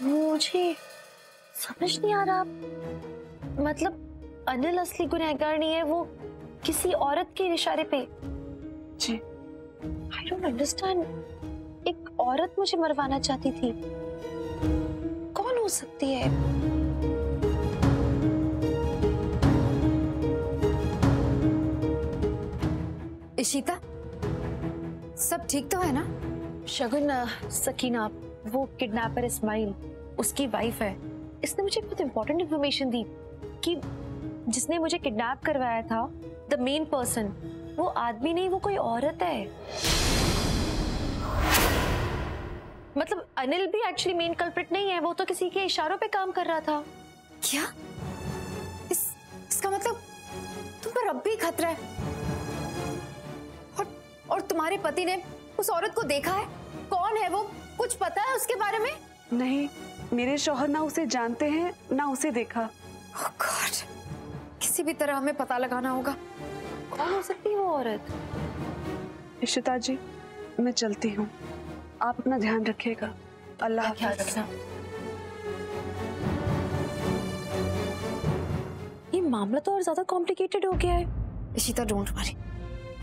मुझे समझ नहीं आ रहा, मतलब अनिल असली गुनहगार नहीं है, वो किसी औरत के इशारे पे। जी आई डोंट अंडरस्टैंड, एक औरत मुझे मरवाना चाहती थी, कौन हो सकती है? इशिता, सब ठीक तो है ना? शगुन, सकीना, वो किडनैपर इस्माइल उसकी वाइफ है। इसने मुझे बहुत इंपॉर्टेंट इंफॉर्मेशन दी कि जिसने मुझे किडनैप करवाया था, द मेन पर्सन, वो आदमी नहीं, वो कोई औरत है। मतलब अनिल भी एक्चुअली मेन कल्प्रिट नहीं है, वो तो किसी के इशारों पे काम कर रहा था। क्या? इसका मतलब तुम पर अब भी खतरा है। और तुम्हारे पति ने उस औरत को देखा है? कौन है वो? कुछ पता है उसके बारे में? नहीं, मेरे शौहर ना उसे जानते हैं ना उसे देखा। Oh God, किसी भी तरह हमें पता लगाना होगा। कौन हो सकती है वो औरत? इशिता जी, मैं चलती हूँ, आप अपना ध्यान रखिएगा। अल्लाह का ख्याल रखना। ये मामला तो और ज्यादा कॉम्प्लिकेटेड हो गया है। इशिता, डोंट वरी,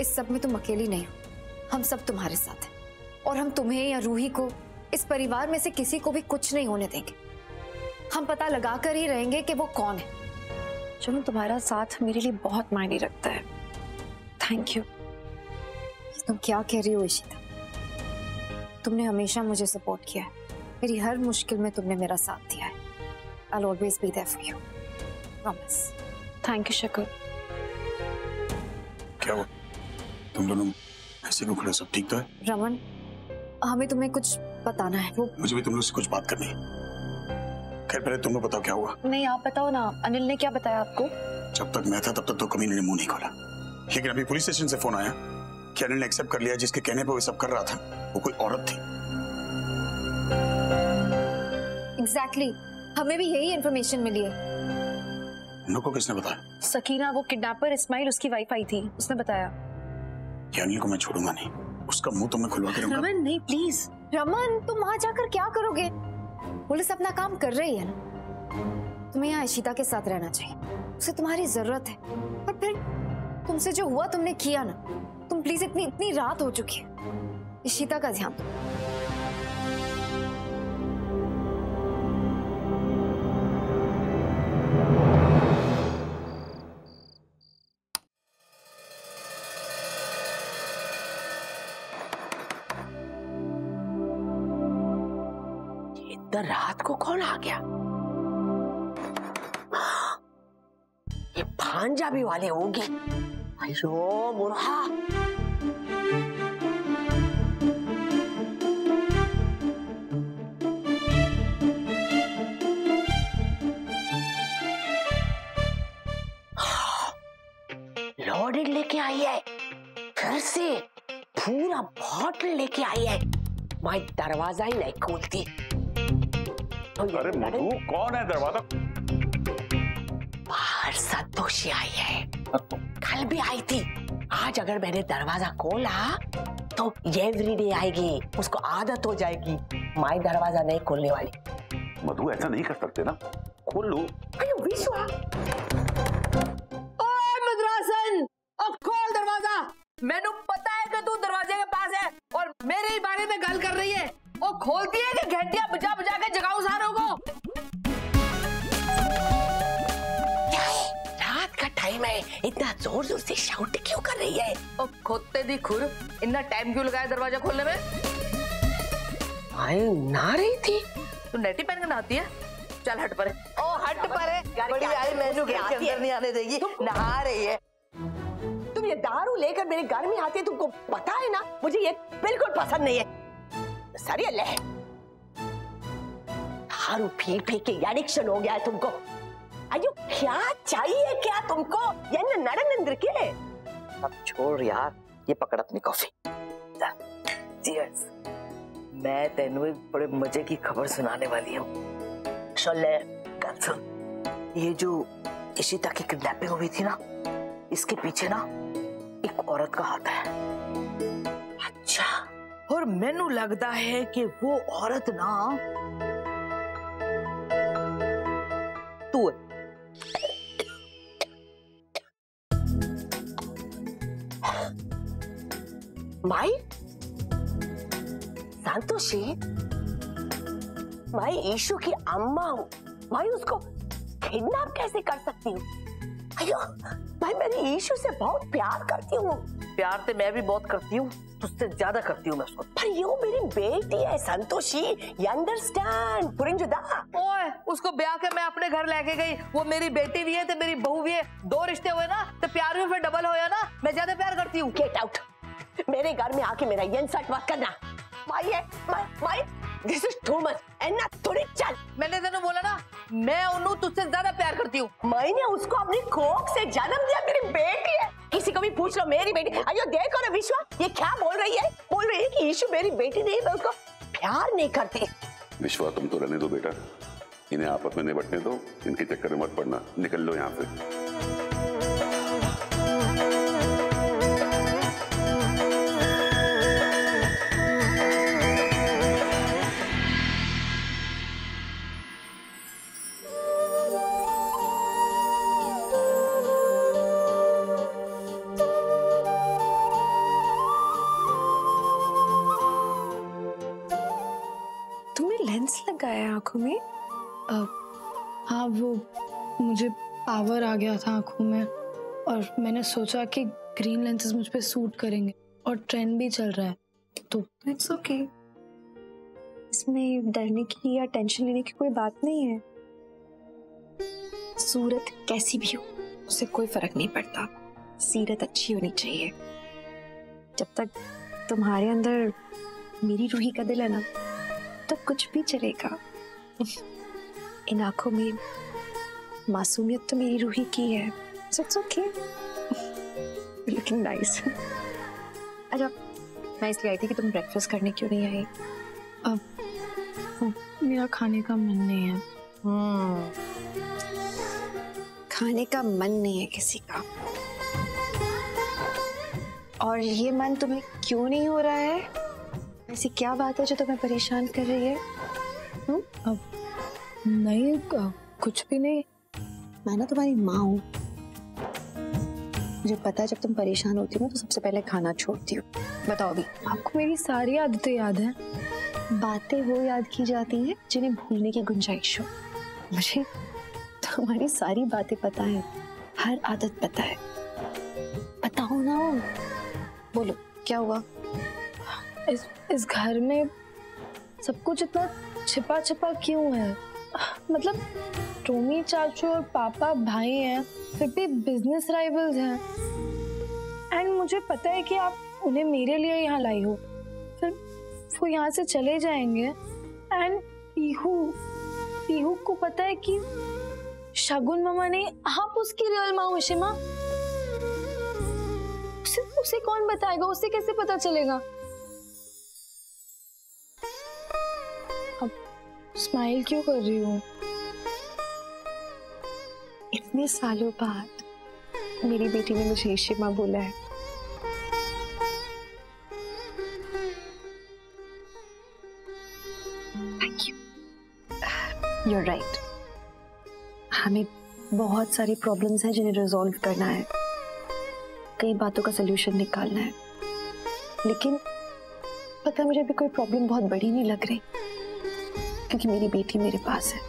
इस सब में तुम अकेली नहीं हो, हम सब तुम्हारे साथ हैं। और हम तुम्हें या रूही को, इस परिवार में से किसी को भी कुछ नहीं होने देंगे। हम पता लगा कर ही रहेंगे कि वो कौन है। चलो, तुम्हारा साथ मेरे लिए बहुत मायने रखता है। Thank you. तुम क्या कह रही हो इशिता? तुमने हमेशा मुझे सपोर्ट किया है, मेरी हर मुश्किल में तुमने मेरा साथ दिया है। I'll always be there for you. Promise. Thank you शकुन। क्या हुआ? तुम दोनों ऐसे क्यों खड़े? सब ठीक तो है? रमन, हमें तुम्हें कुछ बताना है। वो मुझे भी तुम लोग से कुछ बात करनी है। खैर, पहले तुम लोग बताओ क्या हुआ। नहीं, आप बताओ ना, अनिल ने क्या बताया आपको? जब तक मैं था तब तक तो कमीने ने मुंह नहीं खोला, लेकिन अभी पुलिस स्टेशन से फोन आया कि अनिल ने एक्सेप्ट कर लिया, जिसके कहने पे वो सब कर रहा था वो कोई औरत थी। Exactly, हमें भी यही इन्फॉर्मेशन मिली है। उन लोग को किसने बताया? सकीना, वो किडनैपर इस्माइल, उसकी वाइफ आई थी, उसने बताया। ये अनिल को मैं छोड़ूंगा नहीं, उसका मुंह तो मैं खुलवा के रहूंगा। रमन नहीं, प्लीज। रमन, तुम वहां जाकर क्या करोगे? पुलिस अपना काम कर रही है ना। तुम्हें यहाँ इशिता के साथ रहना चाहिए, उसे तुम्हारी जरूरत है। और फिर तुमसे जो हुआ तुमने किया ना, तुम प्लीज, इतनी रात हो चुकी है, इशिता का ध्यान दो। इधर रात को कौन आ गया? ये भांजाबी वाले होंगे। अयो मुर्हा, लोडेड लेके आई है, फिर से पूरा बॉटल लेके आई है। मैं दरवाजा ही नहीं खोलती। अरे मधु, कौन है दरवाजा? बाहर संतोषी आई है, कल भी आई थी। आज अगर मैंने दरवाजा खोला तो एवरीडे आएगी, उसको आदत हो जाएगी। मैं दरवाजा नहीं खोलने वाली। मधु, ऐसा नहीं कर सकते ना, खोल लो। अयो विश्वा, ओए मद्रासन, अब खोल दरवाजा। मैंने पता है कि तू दरवाजे के पास है और मेरे ही बारे में गल कर रही है। और खोलती है कि घंटियां बजा बजा के जगाऊं सारों को। रात का टाइम है, इतना जोर जोर से शाउट क्यों कर रही है? और खोदते दी खुर, इतना टाइम क्यों लगाया दरवाजा खोलने में? आए नहा रही थी। तू नेटी पहन कर नहाती है? चल हट परे। ओ हट परे, बड़ी आई मैनू घर के अंदर नहीं आने देगी, नहा रही है। तुम ये दारू लेकर मेरे घर में आती है, तुमको पता है ना, मुझे ये बिल्कुल पसंद नहीं है। सारी ले, दारू पी पी के एडिक्शन हो गया है तुमको। अयो क्या चाहिए क्या तुमको? ये नड़नंद्र के। अब छोड़ यार, ये पकड़ अपनी कॉफी। चीयर्स। मैं तेनू एक बड़े मजे की खबर सुनाने वाली हूँ। चले सुन, ये जो इशिता की किडनैपिंग हुई थी ना, इसके पीछे ना एक औरत का हाथ है। अच्छा, और मैनू लगता है कि वो औरत ना माई संतोषी, मैं ईशु की अम्मा हूँ। मैं उसको किडनैप कैसे कर सकती हूँ? अयो, मैं मेरी ईशु से बहुत प्यार करती हूँ। प्यार तो मैं भी बहुत करती हूँ, तुझसे ज्यादा करती हूँ मैं उसको। पर यो मेरी बेटी है संतोषी, you understand? पुरिंजुदा। ओए, उसको ब्याह के मैं अपने घर लेके गई, वो मेरी बेटी भी है तो मेरी बहू भी है, दो रिश्ते हुए ना तो प्यार भी फिर डबल होया ना। मैं ज्यादा प्यार करती हूँ। गेट आउट, मेरे घर में आके मेरा ये इंसल्ट मत करना। My this is too much. एन्ना थोड़ी चल। मैंने तेनू बोला ना, मैं उन्हें तुझसे ज्यादा प्यार करती हूँ। मैंने उसको अपनी कोख से जन्म दिया, मेरी बेटी है। किसी को भी पूछ लो, मेरी बेटी। अयो देखो ना विश्वा, ये क्या बोल रही है? बोल रही है कि ईशु मेरी बेटी नहीं, मैं उसको प्यार नहीं करती। विश्वा तुम तो रहने दो बेटा, इन्हें आपस में निपटने दो, इनके चक्कर में मत पड़ना। निकल लो यहाँ से। लेंस लगाया आंखों में? हाँ, वो मुझे पावर आ गया था आंखों में और मैंने सोचा कि ग्रीन लेंसेज मुझ पे सूट करेंगे और ट्रेंड भी चल रहा है तो इट्स ओके। इसमें डरने की या टेंशन लेने की कोई बात नहीं है। सूरत कैसी भी हो उससे कोई फर्क नहीं पड़ता, सीरत अच्छी होनी चाहिए। जब तक तुम्हारे अंदर मेरी रूही का दिल है ना, तो कुछ भी चलेगा। इन आंखों में मासूमियत तो मेरी रूही की है। So it's okay. Looking nice. अच्छा, मैं इसलिए आई थी कि तुम ब्रेकफास्ट करने क्यों नहीं आई? अब मेरा खाने का मन नहीं है। खाने का मन नहीं है किसी का। और ये मन तुम्हें क्यों नहीं हो रहा है? ऐसी क्या बात है जो तुम्हें परेशान कर रही है? अब नहीं, कुछ भी नहीं। मैं ना तुम्हारी माँ हूँ, मुझे पता है जब तुम परेशान होती हो ना तो सबसे पहले खाना छोड़ती हो। बताओ अभी। आपको मेरी सारी आदतें याद हैं? बातें वो याद की जाती हैं जिन्हें भूलने की गुंजाइश हो। मुझे तुम्हारी सारी बातें पता है, हर आदत पता है। बताओ ना, बोलो क्या हुआ? इस घर में सब कुछ इतना छिपा छिपा क्यों है? मतलब टोमी चाचू और पापा भाई हैं, फिर भी बिजनेस राइवल्स हैं। एंड मुझे पता है कि आप उन्हें मेरे लिए यहाँ लाई हो, फिर वो यहाँ से चले जाएंगे। एंड पीहू को पता है कि शगुन मामा नहीं, आप उसकी रियल माँ हो शिमा। उसे कौन बताएगा? उसे कैसे पता चलेगा? अब स्माइल क्यों कर रही हूँ? इतने सालों बाद मेरी बेटी ने मुझे शिमा बोला है। Thank you. You're right. हमें बहुत सारी प्रॉब्लम्स हैं जिन्हें रिजॉल्व करना है, कई बातों का सलूशन निकालना है, लेकिन पता मुझे भी कोई प्रॉब्लम बहुत बड़ी नहीं लग रही क्योंकि मेरी बेटी मेरे पास है।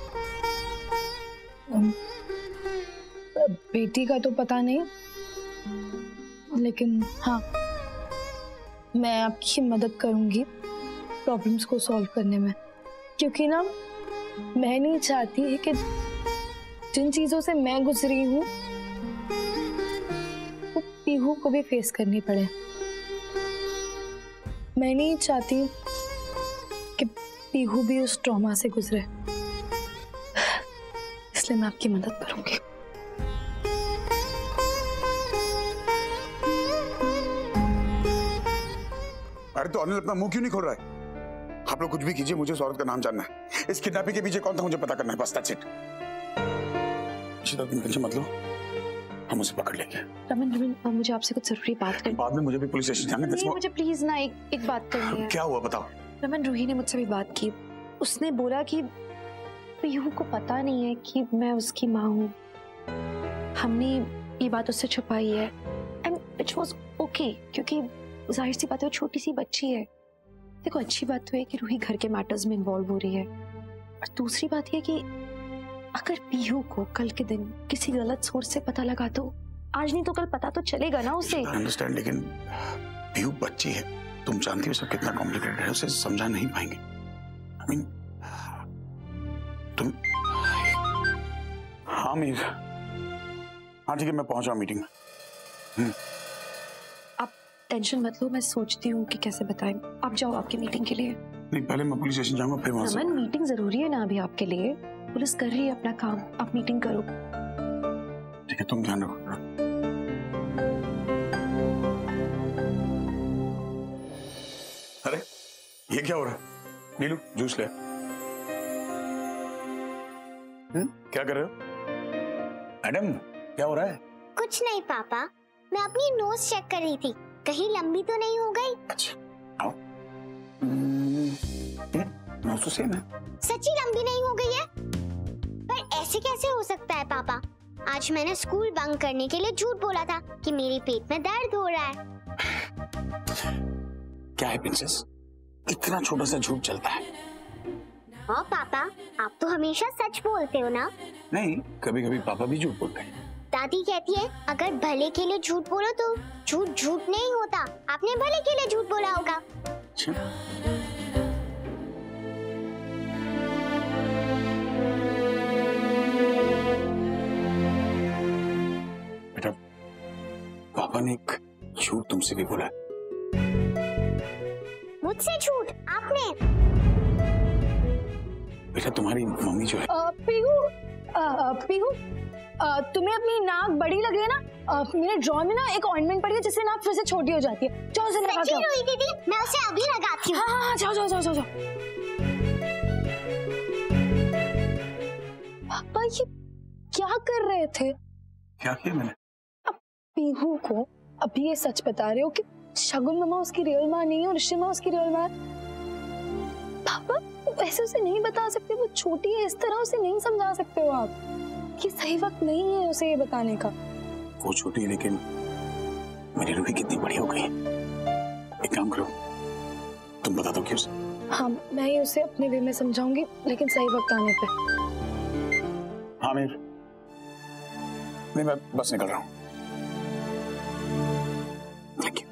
बेटी का तो पता नहीं, लेकिन हाँ, मैं आपकी मदद करूंगी प्रॉब्लम्स को सॉल्व करने में, क्योंकि ना मैं नहीं चाहती है कि जिन चीजों से मैं गुजरी हूँ वो पीहू को भी फेस करनी पड़े। मैं नहीं चाहती कि पीहू भी उस ट्रॉमा से गुजरे, इसलिए मैं आपकी मदद करूंगी। अरे तो अनिल अपना मुंह क्यों नहीं खोल रहा है? आप लोग कुछ भी कीजिए, मुझे उस औरत का नाम जानना है। इस किडनैपिंग के पीछे कौन था मुझे पता करना है, बस दैट्स इट। टेंशन मत लो, हम उसे पकड़ लेंगे। रमन, मुझे आपसे कुछ जरूरी बात करनी। बाद में मुझे भी पुलिस स्टेशन जाना है। नहीं, मुझे प्लीज ना एक बात करनी है। क्या हुआ बताओ? रमन, रूही ने मुझसे भी बात की। उसने बोला कि पीहू को पता नहीं है कि मैं उसकी माँ हूँ। हमने ये बात उससे छुपाई है एंड इट वाज ओके, क्योंकि जाहिर सी बात है वो छोटी सी बच्ची है। देखो अच्छी बात तो है कि रूही घर के मैटर्स में इन्वॉल्व हो रही है, और दूसरी बात ये कि अगर पीहू को कल के दिन किसी गलत सोर्स से पता लगा तो आज नहीं तो कल पता तो चलेगा ना उसे। अंडरस्टैंड, लेकिन पीहू बच्ची है, तुम जानती हो सब कितना कॉम्प्लिकेटेड है, उसे समझा नहीं पाएंगे। आई मीन तुम। हाँ मीर, हाँ ठीक है, मैं पहुंचा मीटिंग में। आप टेंशन मत लो, मैं सोचती हूँ कि कैसे बताएं। आप जाओ आपकी मीटिंग के लिए। नहीं, पहले मैं पुलिस स्टेशन जाऊंगा, फिर वहां से। रमन, मीटिंग जरूरी है ना अभी आपके लिए, पुलिस कर रही है अपना काम, आप मीटिंग करो। ठीक है, तुम ध्यान रखो। अरे ये क्या हो रहा है? नीलू जूस ले। क्या कर रहे हो मैडम? क्या हो रहा है? कुछ नहीं पापा, मैं अपनी नोज चेक कर रही थी, कहीं लंबी तो नहीं हो गई। अच्छा आओ। नोज तो सेम है। सच्ची लंबी नहीं हो गई है? पर ऐसे कैसे हो सकता है पापा? आज मैंने स्कूल बंक करने के लिए झूठ बोला था कि मेरे पेट में दर्द हो रहा है। क्या है प्रिंसेस, इतना छोटा सा झूठ चलता है? हाँ पापा, आप तो हमेशा सच बोलते हो ना। नहीं, कभी कभी पापा भी झूठ बोलते हैं। दादी कहती है अगर भले के लिए झूठ बोलो तो झूठ झूठ नहीं होता। आपने भले के लिए झूठ बोला होगा। अच्छा। बेटा, पापा ने एक झूठ तुमसे भी बोला। मुझसे झूठ? आपने? बेटा तुम्हारी मम्मी जो है। पीहू, तुम्हें अपनी नाक बड़ी लग रही है ना? मेरे ड्रॉर में ना एक ऑइंटमेंट पड़ी है जिससे नाक फिर से छोटी हो जाती है। जाओ उसे लगा के आओ। रोई दीदी, मैं उसे अभी लगाती हूँ। हाँ, जाओ जाओ जाओ जाओ जाओ। पापा ये क्या कर रहे थे? क्या किया मैंने? पीहू को अभी ये सच बता रहे हो कि शगुन मामा उसकी रियल माँ नहीं है और ऋषि माँ उसकी रियल माँ? पापा वैसे उसे नहीं बता सकते, वो छोटी है, इस तरह उसे नहीं समझा सकते हो आप। ये सही वक्त नहीं है उसे ये बताने का। वो छोटी है लेकिन मेरी रूही कितनी बड़ी हो गई है। एक काम करो, तुम बता दो कि उसे। हाँ, मैं ही उसे अपने वे में समझाऊंगी, लेकिन सही वक्त आने पे। हाँ मीर, नहीं मैं बस निकल रहा हूँ। Thank you.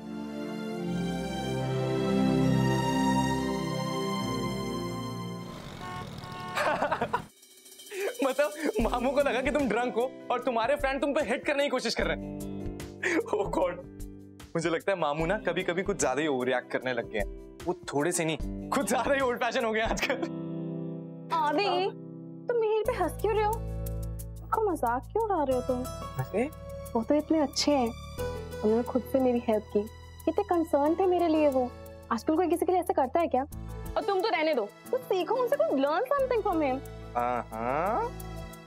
मतलब मामू को लगा कि तुम ड्रंक हो और तुम्हारे फ्रेंड तुम पे हिट करने की कोशिश कर रहे हैं। ओह गॉड, मुझे लगता है मामू ना कभी कभी कुछ ज्यादा ही ओवर रिएक्ट करने लग गए हैं। वो थोड़े से नहीं, कुछ ज्यादा ही ओल्ड फैशन हो गए आजकल। आदि, तुम मीर पे हंस क्यों रहे हो? को मजाक क्यों उड़ा रहे हो तुम? वो तो इतने अच्छे हैं, उन्होंने खुद से मेरी हेल्प की, कितने कंसर्न थे मेरे लिए वो। आजकल कोई किसी के लिए ऐसा करता है क्या? और तुम तो रहने दो, तो सीखो उनसे, कुछ लर्न समथिंग फ्रॉम हिम। हाँ,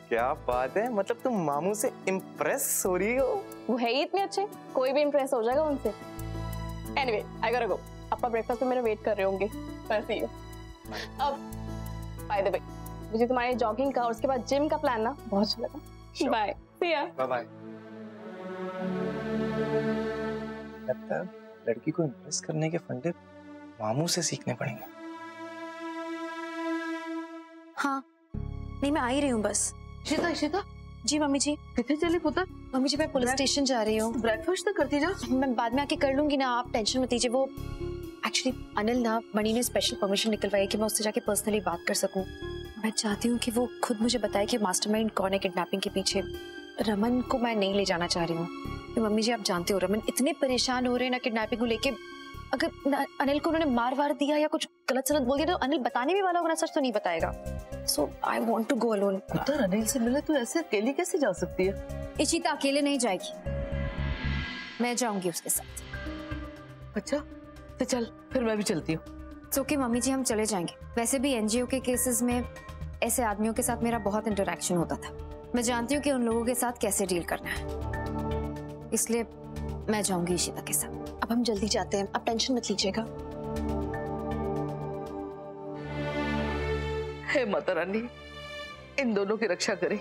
क्या बात है, मतलब तुम मामू से इम्प्रेस हो रही हो? वो है ही इतने अच्छे, कोई भी इम्प्रेस हो जाएगा उनसे। एनीवे, आई गॉटा गो। अपा ब्रेकफास्ट में मेरा वेट कर रहे होंगे। सी यू। अब बाय द वे, मुझे तुम्हारे जॉगिंग का और उसके बाद जिम का प्लान ना बहुत अच्छा लगा। Bye, see ya. Bye bye. लगता है लड़की को इम्प्रेस करने के फंडे मामू से सीखने पड़ेंगे। हाँ, नहीं मैं आ ही रही हूँ बस। इशिता, जी मम्मी जी। कितने चले पुत्र? मम्मी जी मैं पुलिस स्टेशन जा रही हूँ। ब्रेकफास्ट तो करती जाओ। मैं बाद में आके कर लूंगी ना, आप टेंशन मत लीजिए। वो एक्चुअली अनिल ना, मणि ने स्पेशल परमिशन निकलवाई कि मैं उससे जाके पर्सनली बात कर सकूं। मैं चाहती हूँ कि वो खुद मुझे बताए कि मास्टरमाइंड कौन है किडनैपिंग के पीछे। रमन को मैं नहीं ले जाना चाह रही हूँ। तो मम्मी जी आप जानते हो रमन इतने परेशान हो रहे हैं ना किडनैपिंग को लेके। अगर अनिल को उन्होंने मार दिया या कुछ गलत सलत बोल दिया तो अनिल बताने भी वाला होगा ना, सच तो नहीं बताएगा। So I want to go alone. पुत्र अनिल से मिले तो ऐसे अकेली कैसे जा सकती है? इशिता अकेले नहीं जाएगी, मैं जाऊंगी उसके साथ। अच्छा तो चल, फिर मैं भी चलती हूँ। ओके मम्मी जी, हम चले जाएंगे। वैसे भी एनजीओ के केसेस में ऐसे आदमियों के साथ मेरा बहुत इंटरेक्शन होता था। मैं जानती हूँ कि उन लोगों के साथ कैसे डील करना है, इसलिए मैं जाऊंगी इशिता के साथ। अब हम जल्दी जाते हैं, आप टेंशन मत लीजिएगा। हे माता रानी, इन दोनों की रक्षा करे,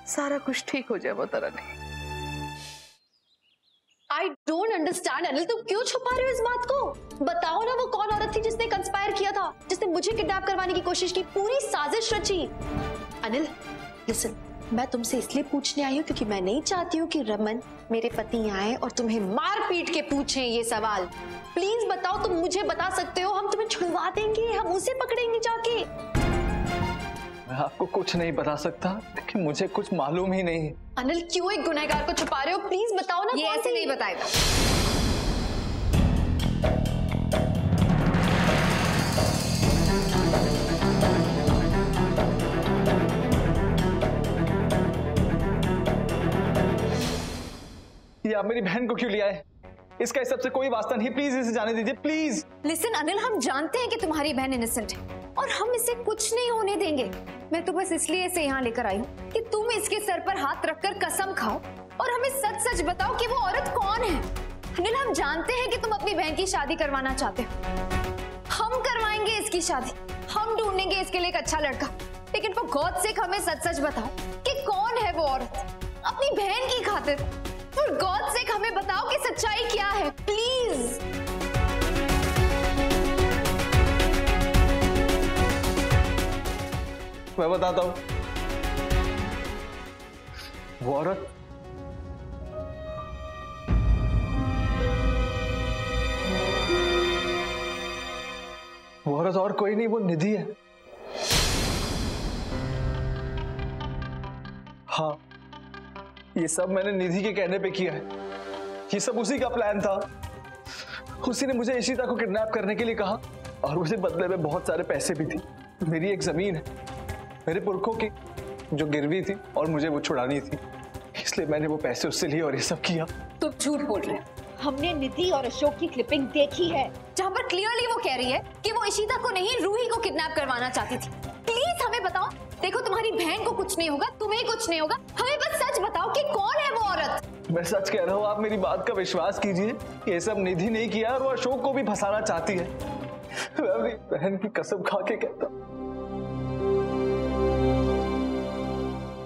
सारा कुछ ठीक हो जाए माता रानी। अंडरस्टैंड अनिल, तुम क्यों छुपा रहे हो इस बात को? बताओ ना, वो कौन औरत थी जिसने कंस्पायर किया था, जिसने मुझे किडनैप करवाने की कोशिश की, पूरी साजिश रची? अनिल लिसन, मैं तुमसे इसलिए पूछने आई हूँ क्योंकि मैं नहीं चाहती हूँ कि रमन मेरे पति यहाँ आए और तुम्हें मार पीट के पूछें ये सवाल। प्लीज बताओ, तुम मुझे बता सकते हो, हम तुम्हें छुड़वा देंगे, हम उसे पकड़ेंगे जाके। मैं आपको कुछ नहीं बता सकता, लेकिन मुझे कुछ मालूम ही नहीं। अनिल क्यों एक गुनहगार को छुपा रहे हो? प्लीज बताओ ना। ये ऐसे नहीं बताएगा। ये आप मेरी बहन को क्यों लिया है? इसका इस सबसे कोई वास्ता नहीं, प्लीज इसे जाने दीजिए प्लीज। लिसन अनिल, हम जानते हैं कि तुम्हारी बहन इनोसेंट है और हम इसे कुछ नहीं होने देंगे। मैं तो बस इसलिए इसे यहाँ लेकर आई हूँ कि तुम इसके सर पर हाथ रखकर कसम खाओ और हमें सच सच बताओ कि वो औरत कौन है। अनिल, हम जानते हैं कि तुम अपनी बहन की शादी करवाना चाहते हो, हम करवाएंगे इसकी शादी, हम ढूंढेंगे इसके लिए एक अच्छा लड़का, लेकिन फॉर गॉड सेक हमें सच सच बताओ कि कौन है वो औरत। अपनी बहन की खातिर फॉर गॉड सेक हमें बताओ कि सच्चाई क्या है, प्लीज। मैं बताता हूं। वो औरत और कोई नहीं, वो निधि है। हाँ, ये सब मैंने निधि के कहने पे किया है। ये सब उसी का प्लान था। उसी ने मुझे इशिता को किडनैप करने के लिए कहा और मुझे बदले में बहुत सारे पैसे भी थे। मेरी एक जमीन है मेरे पुरखों की जो गिरवी थी और मुझे वो छुड़ानी थी, इसलिए मैंने वो पैसे उससे लिए और ये सब किया। तुम झूठ बोल रहे हो। हमने निधि और अशोक की क्लिपिंग देखी है जहाँ पर क्लियरली वो कह रही है कि वो इशिता को नहीं रूही को किडनैप करवाना चाहती थी। प्लीज हमें बताओ। देखो, तुम्हारी बहन को कुछ नहीं होगा, तुम्हें कुछ नहीं होगा, हमें बस सच बताओ कि कौन है वो औरत। मैं सच कह रहा हूँ, आप मेरी बात का विश्वास कीजिए। ये सब निधि नहीं किया और वो अशोक को भी फंसाना चाहती है। मैं अपनी बहन की कसम खा के कहता।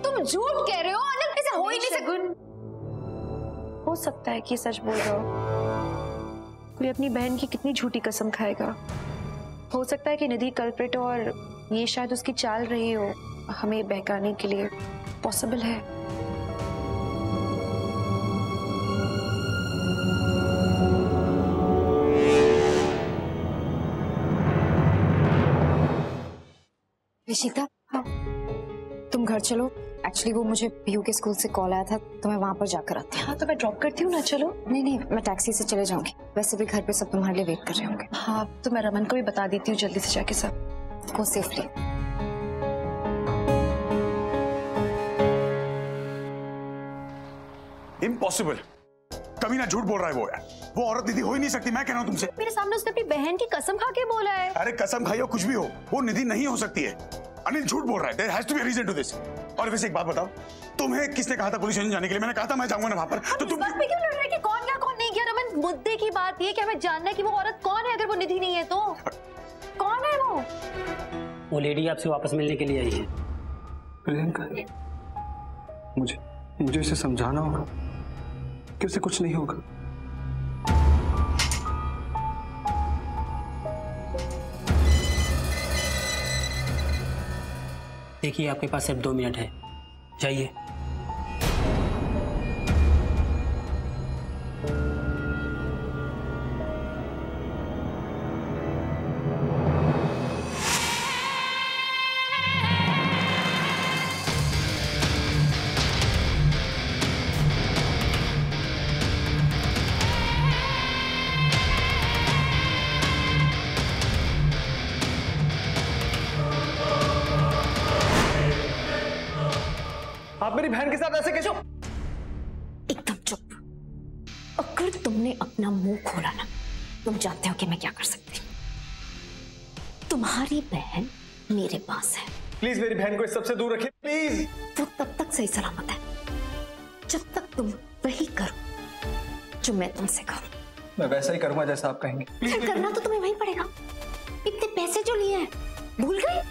तुम झूठ कह रहे हो अनिल, ऐसा हो ही नहीं सकता। हो सकता है कि सच बोल रहा हो। कोई अपनी बहन की कितनी झूठी कसम खाएगा। हो सकता है कि निधि कल्प्रिट और ये शायद उसकी चाल रही हो हमें बहकाने के लिए। पॉसिबल है। इशिता, हाँ, तुम घर चलो। एक्चुअली वो मुझे पीयू के स्कूल से कॉल आया था, तो मैं वहां पर जाकर आती हूँ। हाँ, तो मैं ड्रॉप करती हूँ ना। चलो। नहीं, मैं टैक्सी से चले जाऊंगी। वैसे भी घर पे सब तुम्हारे लिए वेट कर रहे होंगे। हाँ, तो मैं रमन को भी बता देती हूँ जल्दी से जाके सब। गो सेफली। इम्पॉसिबल। कमीना झूठ बोल रहा है वो यार। वो औरत निधि हो ही नहीं सकती। मैं कह रहा हूँ तुमसे। मेरे सामने उसने अपनी बहन की कसम खा के बोला है। अरे कसम खाई हो कुछ भी हो, वो निधि नहीं हो सकती है। अनिल झूठ बोल रहा है। There has to be a reason to this। और वैसे एक बात बताओ, तुम्हें किसने कहा था पुलिस स्टेशन जाने के लिए? मैंने कहा था मैं जाऊंगा ना वहां पर। तो तुम बस पे क्यों लड़ रहे कि कौन गया कौन नहीं गया? रमन, मुद्दे की बात ये कि हमें जानना है कि वो औरत कौन है। अगर वो निधि नहीं है तो कौन है वो? वो लेडी आपसे वापस मिलने के लिए आई है। प्रियंका, मुझे इसे समझाना होगा कि उसे कुछ नहीं होगा। देखिए, आपके पास सिर्फ 2 मिनट है, जाइए। आप मेरी बहन के साथ ऐसे कैसे? एकदम चुप। अगर तुमने अपना मुंह खोला ना, तुम जानते हो कि मैं क्या कर सकती हूँ। तुम्हारी बहन मेरे पास है। प्लीज मेरी बहन को इस सबसे दूर रखिए, प्लीज। वो तब तक सही सलामत है जब तक तुम वही करो जो मैं तुमसे कहूँ। मैं वैसा ही करूंगा जैसा आप कहेंगे। फिर करना तो तुम्हें वही पड़ेगा। इतने पैसे जो लिए हैं भूल गए?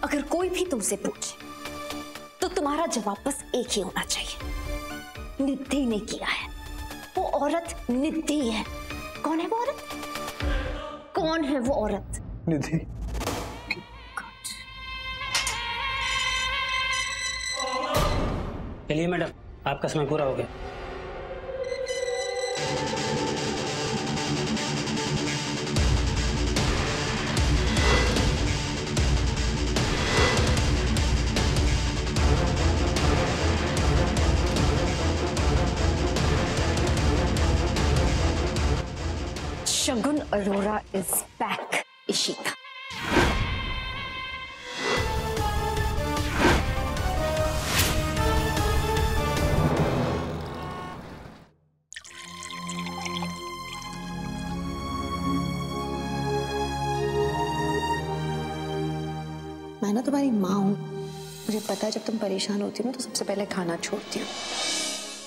अगर कोई भी तुमसे पूछे तो तुम्हारा जवाब बस एक ही होना चाहिए, निधि ने किया है। वो औरत निधि है। कौन है वो औरत? कौन है वो औरत? निधि। चलिए मैडम, आपका समय पूरा हो गया। शगुन अरोरा इज बैक, इशिता। मैं ना तुम्हारी माँ हूँ, मुझे पता है जब तुम परेशान होती हो ना तो सबसे पहले खाना छोड़ती हो।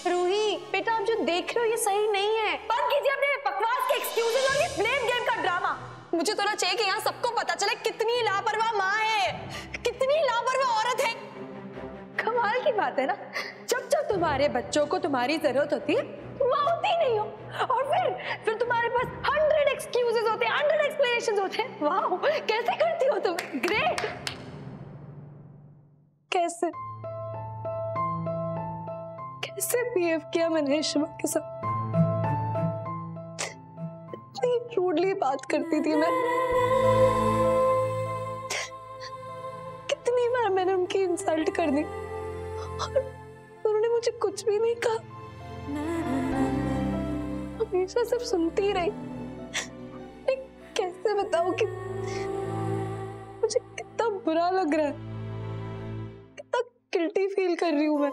रूही बेटा, आप जो देख रहे हो ये सही नहीं है। बंद कीजिए अपने बकवास के एक्सक्यूजेस और ये ब्लेम गेम का ड्रामा। मुझे तो ना चाहिए कि यहाँ सबको पता चले कितनी लापरवाह माँ है, कितनी लापरवाह औरत है। कमाल की बात है ना, जब जब तुम्हारे बच्चों को तुम्हारी जरूरत होती है तुम वहाँ होती ही नहीं हो, और फिर तुम्हारे पास 100 एक्सक्यूजेस होते हैं, 100 एक्सप्लेनेशंस होते हैं। वाह, कैसे करती हो तुम, ग्रेट। कैसे कैसे बिहेव किया मैंने शिवा के साथ, इतनी रूडली बात करती थी मैं। कितनी बार मैंने उनकी इंसल्ट कर दी और उन्होंने मुझे कुछ भी नहीं कहा, हमेशा सिर्फ सुनती रही। मैं कैसे बताऊं कि मुझे कितना बुरा लग रहा है, कितना गिल्टी फील कर रही हूं मैं।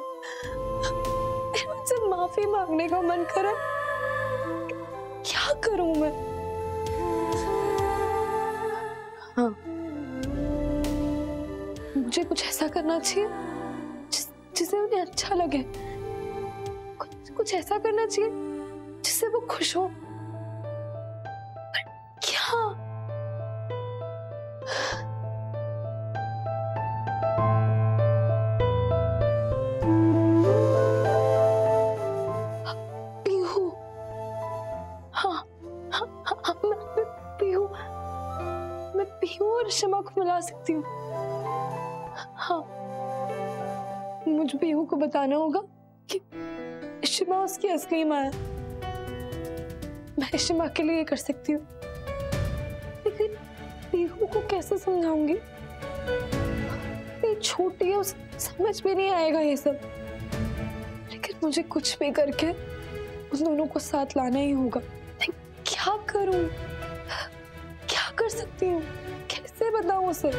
मुझसे माफी मांगने का मन कर रहा, क्या करूं मैं? हाँ, मुझे कुछ ऐसा करना चाहिए जिससे उन्हें अच्छा लगे, कुछ ऐसा करना चाहिए जिससे वो खुश हो। पर क्या? शिमा को मिला सकती हूँ। हाँ, मुझे पीहू को बताना होगा कि शिमा उसकी असली माँ है। मैं शिमा के लिए कर सकती हूँ, लेकिन पीहू को कैसे समझाऊंगी? ये छोटी है, उसे समझ भी नहीं आएगा ये सब। लेकिन मुझे कुछ भी करके उन दोनों को साथ लाना ही होगा। मैं क्या करूँ? क्या कर सकती हूँ? कैसे बताऊं उसे?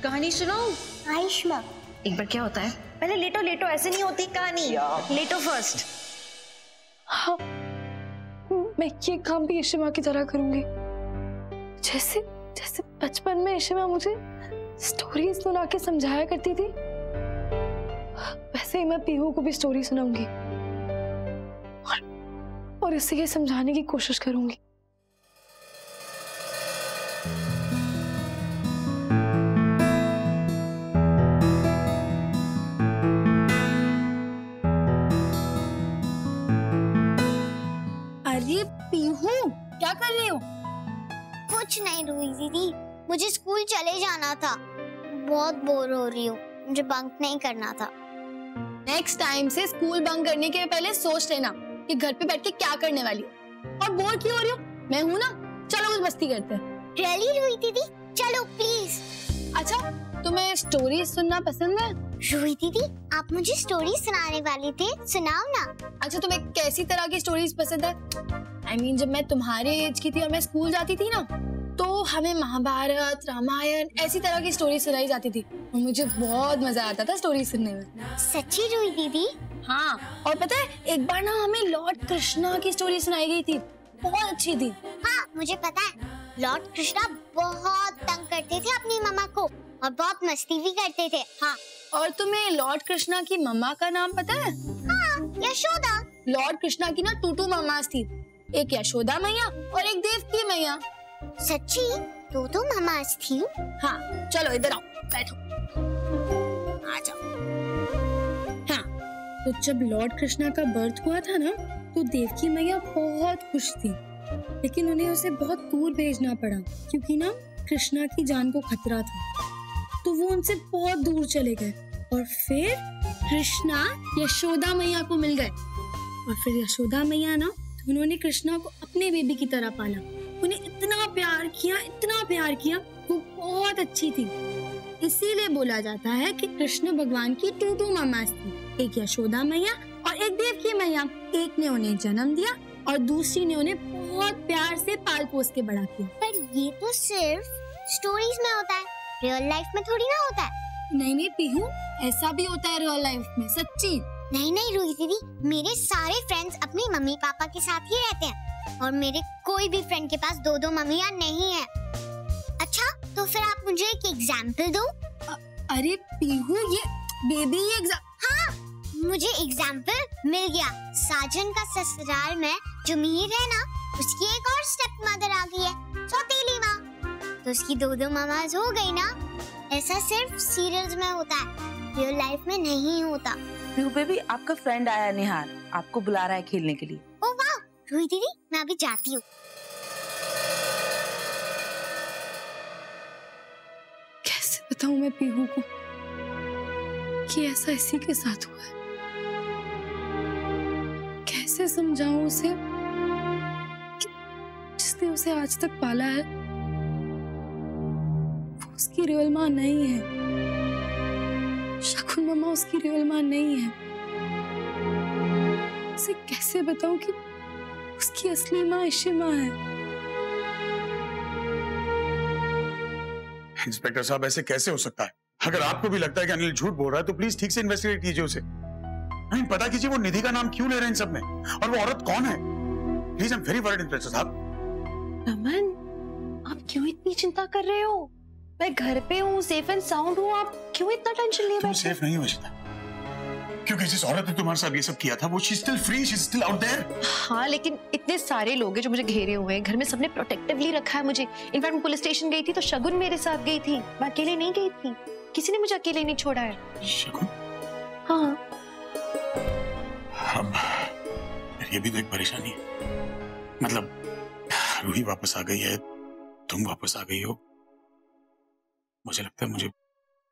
कहानी सुनाऊं? आयुष्मा, एक बार क्या होता है, पहले लेटो लेटो, ऐसे नहीं होती कहानी, लेटो फर्स्ट। हाँ, मैं ये काम भी ईशिमा की तरह करूंगी, जैसे जैसे बचपन में ईशिमा मुझे स्टोरी सुना के समझाया करती थी, वैसे ही मैं पीहू को भी स्टोरी सुनाऊंगी और इसे ये समझाने की कोशिश करूंगी। अरे पीहू, क्या कर रही हो? कुछ नहीं रूही दीदी, मुझे स्कूल चले जाना था, बहुत बोर हो रही हूँ, मुझे बंक नहीं करना था। नेक्स्ट टाइम से स्कूल बंक करने के पहले सोच लेना कि घर पे बैठ के क्या करने वाली हो, और बोर क्यों हो रही हो? मैं हूं ना, चलो कुछ मस्ती करते हैं। रियली रूही दीदी, चलो प्लीज। अच्छा, तुम्हें स्टोरी सुनना पसंद है? रूही दीदी, आप मुझे स्टोरी सुनाने वाली थे, सुनाओ ना। अच्छा, तुम्हें कैसी तरह की स्टोरीज पसंद है? I mean, जब मैं तुम्हारे एज की थी और मैं स्कूल जाती थी ना, तो हमें महाभारत, रामायण ऐसी तरह की स्टोरी सुनाई जाती थी, और मुझे बहुत मजा आता था स्टोरी सुनने में। सच्ची रूही दीदी? हाँ, और पता है एक बार ना हमें लॉर्ड कृष्णा की स्टोरी सुनाई गई थी, बहुत अच्छी थी। हाँ, मुझे पता है, लॉर्ड कृष्णा बहुत तंग करते थे अपनी मम्मा को और बहुत मस्ती भी करते थे। हाँ, और तुम्हें लॉर्ड कृष्णा की मम्मा का नाम पता है? हाँ, यशोदा। लॉर्ड कृष्णा की ना टू मम्मास थी, एक यशोदा मैया और एक देवकी मैया। सच्ची? दो मम्मास थी? हाँ, चलो इधर आओ, बैठो, आ जाओ। हाँ, तो जब लॉर्ड कृष्णा का बर्थ हुआ था ना, तो देवकी मैया बहुत खुश थी, लेकिन उन्हें उसे बहुत दूर भेजना पड़ा क्योंकि ना कृष्णा की जान को खतरा था। तो वो उनसे बहुत दूर चले गए और फिर कृष्णा यशोदा मैया को मिल गए। और फिर यशोदा मैया ना, उन्होंने कृष्णा को अपने बेबी की तरह पाला। उन्हें इतना प्यार किया, वो बहुत अच्छी थी। इसीलिए बोला जाता है कि कृष्ण भगवान की टू मामास थी, एक यशोदा मैया और एक देवकी मैया। एक ने उन्हें जन्म दिया और दूसरी ने उन्हें बहुत प्यार से पाल पोस के बड़ा किया। पर ये तो सिर्फ स्टोरीज में होता है, रियल लाइफ में थोड़ी ना होता है। नहीं पीहू, ऐसा भी होता है रियल लाइफ में, सच्ची। नहीं रूही दीदी, मेरे सारे फ्रेंड्स अपनी मम्मी पापा के साथ ही रहते हैं और मेरे कोई भी फ्रेंड के पास दो मम्मियाँ नहीं है। अच्छा, तो फिर आप मुझे एक एग्जाम्पल दो। अरे पीहू, ये बेबी हाँ, मुझे एग्जाम्पल मिल गया। साजन का ससुराल में जो मीर है ना, उसकी एक और स्टेप मदर आ गई है, सौतेली माँ। तो उसकी दो मामाज हो गई ना। ऐसा सिर्फ सीरियल्स में होता है, रियल लाइफ में नहीं होता। पीहू बेबी, आपका फ्रेंड आया निहार, आपको बुला रहा है खेलने के लिए। ओ वाह, रूही दीदी मैं अभी जाती हूँ। कैसे बताऊं मैं पीहू को कि ऐसा इसी के साथ हुआ है? कैसे समझाऊं उसे कि जिसने उसे आज तक पाला है वो उसकी रियल माँ नहीं है। शकुन मामा उसकी रियल माँ नहीं है। उसे कैसे बताऊं कि उसकी असली माँ ईशी माँ है? इंस्पेक्टर साहब, ऐसे कैसे हो सकता है? अगर आपको भी लगता है कि अनिल झूठ बोल रहा है तो प्लीज ठीक से इन्वेस्टिगेट कीजिए उसे। नहीं, पता कीजिए वो निधि का नाम क्यों ले रहे हैं इन सब में, और वो औरत कौन है। Please, I am very worried inspector साहब। रमन, आप क्यों इतनी चिंता कर रहे हो? मैं घर पे हूँ, सेफ एंड साउंड हूँ, आप क्यों इतना टेंशन ले बैठे? तुम सेफ नहीं हो इशिता, क्योंकि जिस औरत ने तुम्हारे साथ ये सब किया था वो she still free, she still out there. हाँ, लेकिन इतने सारे लोग हैं जो मुझे घेरे हुए हैं, घर में सबने प्रोटेक्टिवली रखा है मुझे। इनफैक्ट मैं पुलिस स्टेशन गई थी तो शगुन मेरे साथ गई थी, मैं अकेले नहीं गई थी। किसी ने मुझे अकेले नहीं छोड़ा है। शगुन? हाँ। अब ये भी तो एक परेशानी है। मतलब रूही वापस आ गई है, तुम वापस आ गई हो। मुझे लगता है मुझे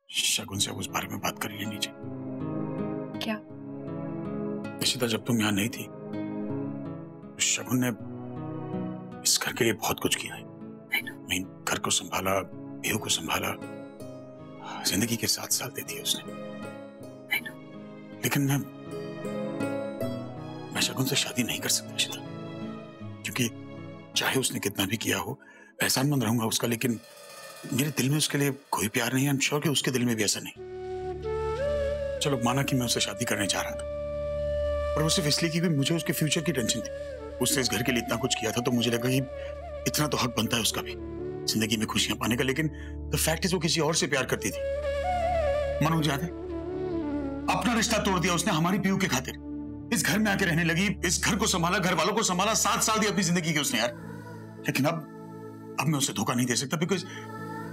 शगुन से उस बारे में बात कर लेनी चाहिए। क्या? इशिता, जब तुम यहाँ नहीं थी तो शगुन ने इस घर के लिए बहुत कुछ किया है। मैं घर को संभाला, बेहू को संभाला, जिंदगी के 7 साल दे दिए उसने। लेकिन मैं शगुन से शादी नहीं कर सकता इशिता, क्योंकि चाहे उसने कितना भी किया हो, एहसानमंद रहूंगा उसका, लेकिन मेरे दिल में उसके लिए कोई प्यार नहीं है। आई एम श्योर कि उसके दिल में भी ऐसा नहीं। चलो माना कि मैं उससे शादी करने जा रहा था, पर वो सिर्फ इसलिए कि मुझे उसके फ्यूचर की टेंशन थी। उसने इस घर के लिए इतना कुछ किया था तो मुझे लगा कि इतना तो हक बनता है उसका भी जिंदगी में खुशियां पाने का। लेकिन द फैक्ट इज वो किसी और से प्यार करती थी। मनोज याद है, अपना रिश्ता तोड़ दिया उसने हमारी पीयू के खातिर। इस घर में आके रहने लगी, इस घर को संभाला, घर वालों को संभाला, 7 साल दी अपनी जिंदगी के उसने यार। लेकिन अब मैं उसे धोखा नहीं दे सकता, बिकॉज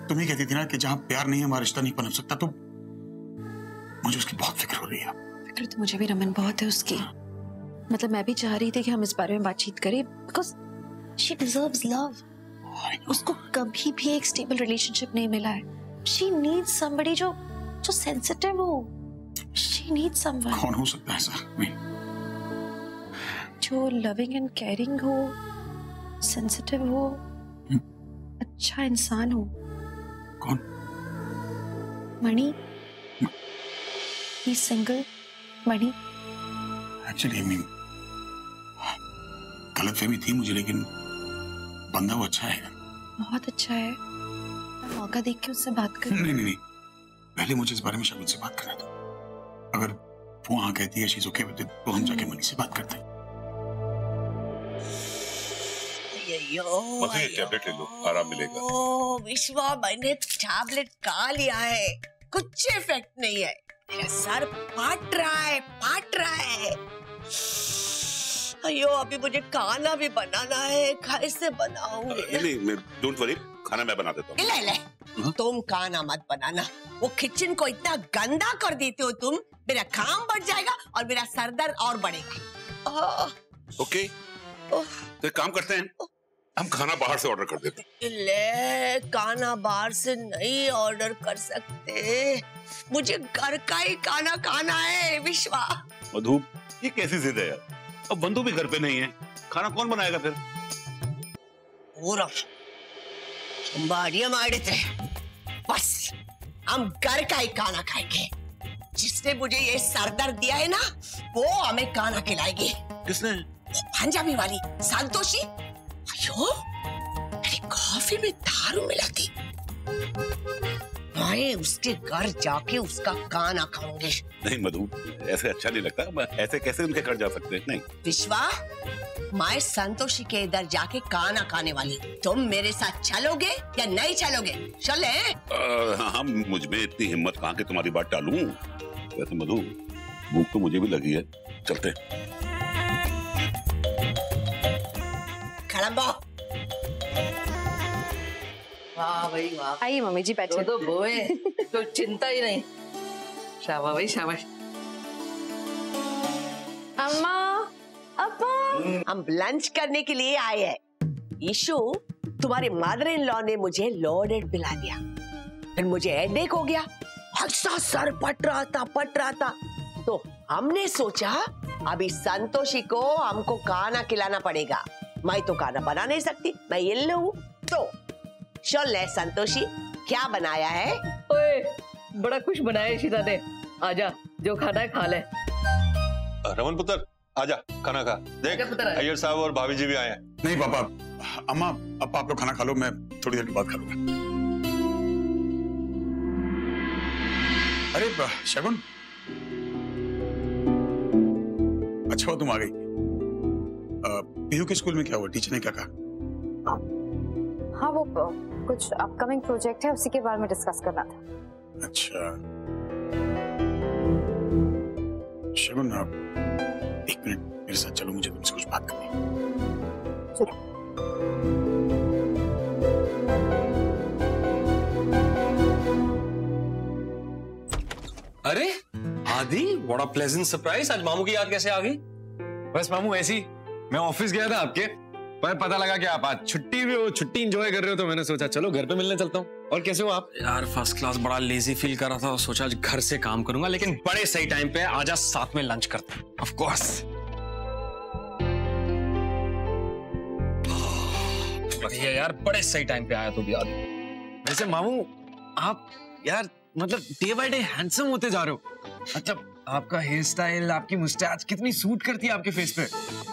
तुम ही कहती थी ना कि जहां प्यार नहीं है वहां रिश्ता नहीं पनप सकता। तो मुझे उसकी बहुत फिक्र हो रही है। फिक्र तो मुझे भी रमन बहुत है उसकी। मतलब मैं भी चाह रही थी कि हम इस बारे में बातचीत करें, बिकॉज शी डिजर्व्स लव। उसको कभी भी एक स्टेबल रिलेशनशिप नहीं मिला है। शी नीड्स समबडी जो सेंसिटिव हो। She needs someone. कौन हो सकता है ऐसा? जो लविंग एंड केयरिंग हो, सेंसिटिव हो, अच्छा इंसान हो। कौन? मणि। ही सिंगल। मणि। एक्चुअली गलतफहमी थी मुझे, लेकिन बंदा वो अच्छा है। बहुत अच्छा है। मौका देख के उससे बात कर। नहीं, पहले मुझे इस बारे में शगुन से बात करना था। अगर वो हाँ कहती है शीज़ ओके विद इट, तो हम जाके मणि से बात करते हैं। टैबलेट ले लो, आराम मिलेगा। ओ विश्वा, मैंने टैबलेट खा लिया है, कुछ इफेक्ट नहीं है। मेरा सर फाट रहा है। अयो, अभी मुझे खाना भी बनाना है, कैसे बनाऊंगी? नहीं, डोंट वरी, खाना मैं बना देता हूँ। ले तुम खाना मत बनाना। वो किचन को इतना गंदा कर देते हो तुम, मेरा काम बढ़ जाएगा और मेरा सरदर्द और बढ़ेगा। ओके, तो एक काम करते हैं, हम खाना बाहर से ऑर्डर कर देते हैं। ले, खाना बाहर से नहीं ऑर्डर कर सकते, मुझे घर का ही खाना खाना है विश्वा। मधु, ये कैसी जिद है यार? अब बंधु भी घर पे नहीं है, खाना कौन बनाएगा फिर? पूरा मारे थे, बस हम घर का ही खाना खाएंगे। जिसने मुझे ये सरदर्द दिया है ना, वो हमें खाना खिलाएगी। किसने? वो पंजाबी वाली संतोषी। अयो, मेरी कॉफी में दारू मिला थी। मैं उसके घर जाके उसका खाना खाऊंगी। नहीं मधु, ऐसे अच्छा नहीं लगता। ऐसे कैसे उनके घर जा सकते हैं? नहीं विश्वा, मैं संतोषी के इधर जाके खाना खाने वाली। तुम मेरे साथ चलोगे या नहीं चलोगे? चले? हाँ, मुझ में इतनी हिम्मत कहाँ कि तुम्हारी बात टालूं। वैसे मधु, भूख तो मुझे भी लगी है, चलते। खड़म्बो। वाह भाई वाह। आइए मम्मी जी, बैठे। तो बोए, तो चिंता ही नहीं। शाबाश भाई शाबाश। अम्मा, अब्बा, हम लंच करने के लिए आए हैं। ईशु, तुम्हारे मदर इन लॉ ने मुझे लोडेड पिला दिया, फिर मुझे हेडेक हो गया, ऐसा सर पट रहा था, तो हमने सोचा अभी संतोषी को हमको खाना खिलाना पड़ेगा। मैं तो खाना बना नहीं सकती, मैं येल्लो हूँ। तो चल ले संतोषी, क्या बनाया है? ओए, बड़ा कुछ बनाया इशिता ने। आजा, जो खाना है खा ले। रमन पुत्र, आजा, खाना खा। देख, अय्यर साहब और भाभी जी भी आए हैं। नहीं पापा, अम्मा, अब आप लोग खाना खा लो, मैं थोड़ी देर के बाद खा लूंगा। अरे शगुन, अच्छा हुआ तुम आ गई। पीयू के स्कूल में क्या हुआ? टीचर ने क्या कहा? हाँ, वो कुछ अपकमिंग प्रोजेक्ट है, उसी के बारे में डिस्कस करना था। अच्छा शगुन, आप एक मिनट मेरे साथ चलो, मुझे तुमसे कुछ बात करनी है। चलो। अरे आदि, बड़ा प्लेजेंट सरप्राइज। आज मामू की याद कैसे आ गई? बस मामू ऐसी, मैं ऑफिस गया था आपके, पर पता लगा कि आप आज छुट्टी भी हो, छुट्टी एंजॉय कर रहे हो, तो मैंने सोचा चलो घर पे मिलने चलता हूँ। और कैसे हो आप? यार फर्स्ट क्लास, बड़ा लेजी फील कर रहा था, सोचा आज घर से काम करूंगा, लेकिन बड़े सही टाइम पे आजा, साथ में लंच करते हैं। Of course. बढ़िया यार, बड़े सही टाइम पे आया तो भी आदि। वैसे मामू, आप यार मतलब डे बाय डे हैंडसम होते जा रहे हो। मतलब आपका हेयर स्टाइल, आपकी मुस्टैच कितनी सूट करती है आपके फेस पे।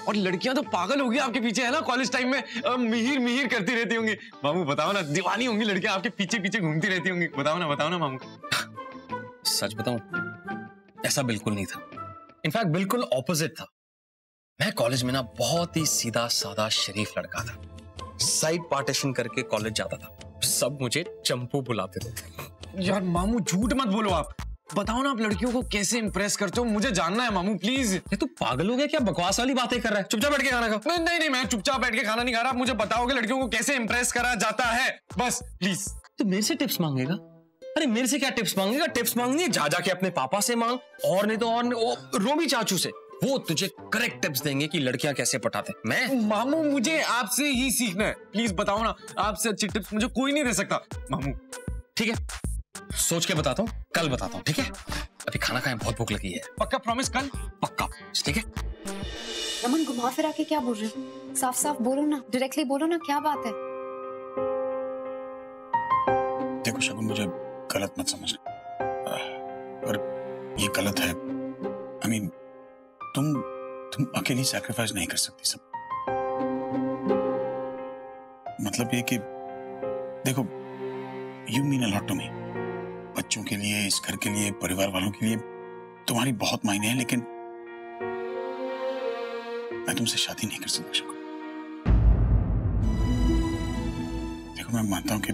और लड़कियां तो पागल होगी आपके पीछे, है ना? कॉलेज टाइम में मिहिर मिहिर करती रहती होंगी। मामू बताओ ना, दीवानी होंगी लड़कियां, आपके पीछे पीछे घूमती रहती होंगी। बताओ ना मामू। सच बताऊं, ऐसा बिल्कुल नहीं था। इनफैक्ट बिल्कुल ऑपोजिट था। मैं कॉलेज में ना बहुत ही सीधा साधा शरीफ लड़का था। साइड पार्टीशन करके कॉलेज जाता था, सब मुझे चंपू बुलाते थे। यार मामू, झूठ मत बोलो आप। बताओ ना, आप लड़कियों को कैसे इंप्रेस करते हो? मुझे जानना है मामू, प्लीज। ये तू पागल हो गया क्या? बकवास वाली बातें कर रहा है। चुपचाप बैठ के खाना खा। नहीं, मैं चुपचाप बैठ के खाना नहीं खा रहा। आप मुझे बताओगे लड़कियों को कैसे इंप्रेस करा जाता है, बस प्लीज। तू मेरे से टिप्स मांगेगा? अरे मेरे से क्या टिप्स मांगेगा? टिप्स मांगनी है जा के अपने पापा से मांग, और नहीं तो और रोमी चाचू से। वो तुझे करेक्ट टिप्स देंगे कि लड़कियां कैसे पटाते। मैं मामू, मुझे आपसे ही सीखना है, प्लीज बताओ ना। आपसे अच्छी टिप्स मुझे कोई नहीं दे सकता मामू। ठीक है, सोच के बताता हूँ, कल बताता हूँ, ठीक है? अभी खाना खाएं, बहुत भूख लगी है। पक्का? प्रॉमिस? कल पक्का, ठीक है? रमन, घुमा फिरा के क्या बोल रहे हो? साफ साफ बोलो ना, डायरेक्टली बोलो ना, क्या बात है? देखो शगुन, मुझे गलत मत समझना, पर ये गलत है। I mean, तुम अकेली सैक्रिफाइस नहीं कर सकती सब। मतलब ये कि देखो, you mean a lot to me. बच्चों के लिए, इस घर के लिए, परिवार वालों के लिए तुम्हारी बहुत मायने हैं, लेकिन मैं तुमसे शादी नहीं कर सकता शगुन। देखो, मैं मानता हूं कि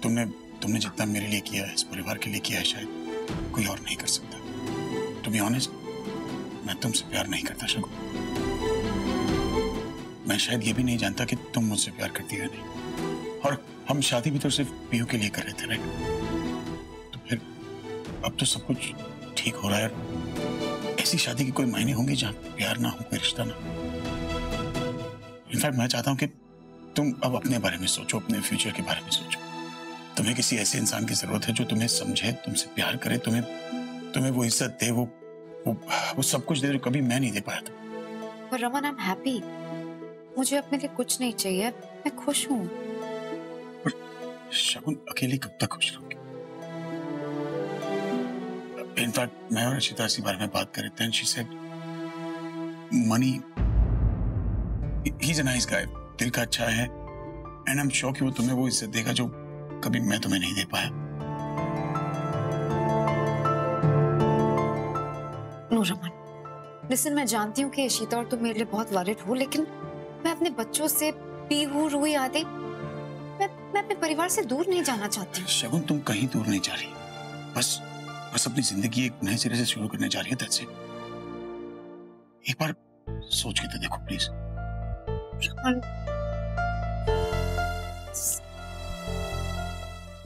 तुमने जितना मेरे लिए किया है, इस परिवार के लिए किया है, शायद कोई और नहीं कर सकता। टू बी ऑनेस्ट, मैं तुमसे प्यार नहीं करता शगुन। मैं शायद ये भी नहीं जानता कि तुम मुझसे प्यार करती है नहीं। और हम शादी भी तो सिर्फ पीयू के लिए कर रहे थे, राइट? तो फिर अब तो सब कुछ ठीक हो रहा है। ऐसी शादी की कोई मायने होंगे जहां प्यार ना हो, कोई रिश्ता ना। इनफैक्ट मैं चाहता हूं कि तुम अब अपने बारे में सोचो, अपने फ्यूचर के बारे में सोचो। तुम्हें किसी ऐसे इंसान की जरूरत है जो तुम्हें समझे, तुमसे प्यार करे, तुम्हें वो इज्जत दे, वो सब कुछ दे जो कभी मैं नहीं दे पाया था। पर रमन, आई एम हैप्पी। मुझे अपने लिए कुछ नहीं चाहिए, मैं खुश हूँ। शगुन अकेली कब तक खुश रहोगी? इनफैक्ट मैं और अशिता इसी बारे में बात कर रहे थे, and she said, money, he's a nice guy, दिल का अच्छा है, and I'm sure कि वो तुम्हें वो इज्जत देगा जो कभी मैं तुम्हें नहीं दे पाया। नो रमन, लिसन, मैं जानती हूँ कि अशिता और तुम मेरे लिए बहुत वरिड हो, लेकिन मैं अपने बच्चों से, पीहू, रूही आदि, मैं अपने परिवार से दूर नहीं जाना चाहती हूँ। शगुन, तुम कहीं दूर नहीं जा रही, बस अपनी जिंदगी एक नए सिरे से शुरू करने जा रही है। that's it। एक बार सोच के तो देखो प्लीज।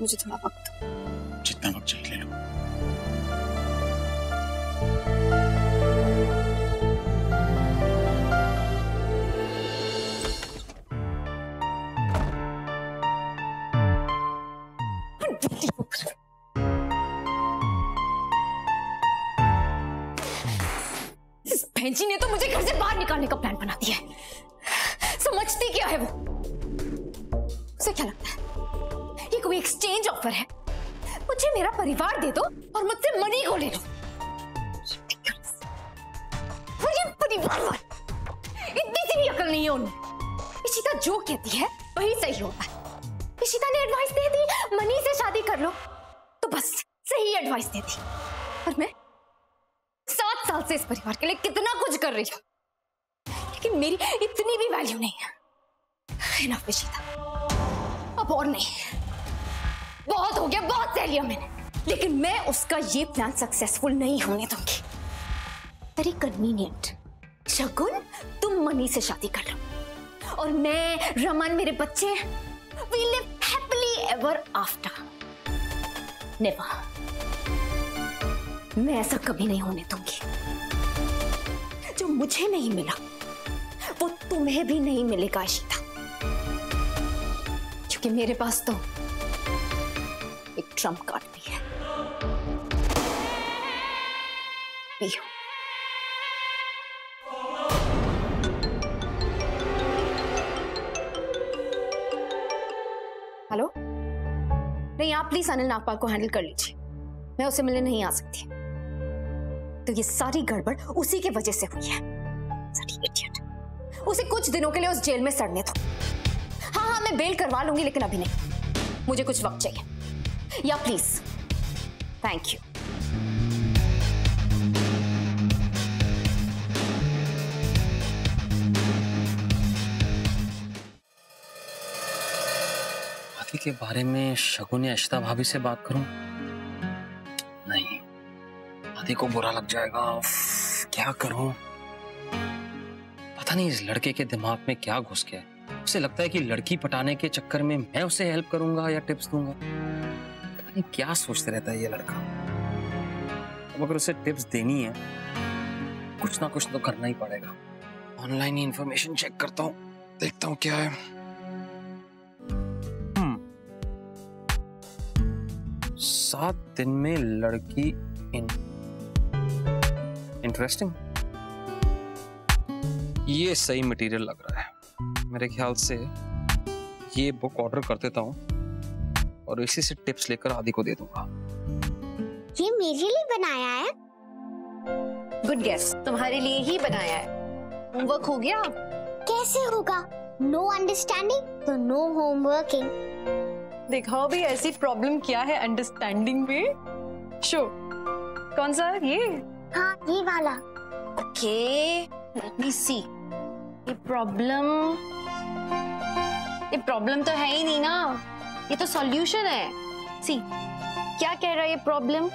मुझे थोड़ा वक्त, जितना वक्त चाहिए ले लो। जी ने तो मुझे घर से बाहर निकालने का प्लान बना दिया है। समझती क्या है वो? उसे क्या लगता है ये कोई एक्सचेंज ऑफर है? मुझे मेरा परिवार दे दो और मुझसे मनी को ले लो। ये परिवार वाले, इतनी सी भी अकल नहीं है उनमें। इशिता जो कहती है वही सही होता है। इशिता ने एडवाइस दे दी मनी से शादी कर लो, तो बस सही एडवाइस दे दी। और मैं 7 साल से इस परिवार के लिए कितना कुछ कर रही हूं, लेकिन मेरी इतनी भी वैल्यू नहीं है। इनफ इशिता, अब और नहीं, बहुत हो गया, बहुत सह लिया मैंने। लेकिन मैं उसका ये प्लान सक्सेसफुल नहीं होने दूंगी। Very convenient. शगुन, तुम मनी से शादी कर लो और मैं, रमन, मेरे बच्चे, we live happily ever after। Never, मैं ऐसा कभी नहीं होने दूंगी। जो मुझे नहीं मिला वो तुम्हें भी नहीं मिलेगा इशिता, क्योंकि मेरे पास तो एक ट्रम्प कार्ड भी है। पियो। हेलो, नहीं, आप प्लीज अनिल नागपाल को हैंडल कर लीजिए। मैं उसे मिलने नहीं आ सकती। तो ये सारी गड़बड़ उसी की वजह से हुई है। इडियट। उसे कुछ दिनों के लिए उस जेल में सड़ने दो। हाँ, मैं बेल करवा लूंगी, लेकिन अभी नहीं। मुझे कुछ वक्त चाहिए। या प्लीज। Thank you. आदि के बारे में शगुन या अशिता भाभी से बात करूं? नहीं, आदि को बुरा लग जाएगा। क्या करूं? पता नहीं इस लड़के के दिमाग में क्या घुस गया है। उसे लगता है कि लड़की पटाने के चक्कर में मैं उसे हेल्प करूंगा या टिप्स दूंगा। पता नहीं क्या सोचते रहता है ये लड़का। अब अगर उसे टिप्स देनी है, कुछ ना कुछ तो करना ही पड़ेगा। ऑनलाइन ही इंफॉर्मेशन चेक करता हूँ, देखता हूँ क्या है। 7 दिन में लड़की इंटरेस्टिंग। ये सही मटेरियल लग रहा है। मेरे ख्याल से ये बुक ऑर्डर कर देता हूँ और इसी से टिप्स लेकर आदि को दे दूंगा। ये मेरे लिए बनाया है। गुड गेस, तुम्हारे लिए ही बनाया है। होमवर्क हो गया? कैसे होगा? नो अंडरस्टैंडिंग तो नो होमवर्किंग। दिखाओ भी ऐसी प्रॉब्लम क्या है अंडरस्टैंडिंग में। शो कौन सा? ये? हाँ, ये वाला। ओके, लेट मी सी। ये प्रॉब्लम तो है ही नहीं ना, ये तो सॉल्यूशन है। सी, क्या कह रहा है ये problem?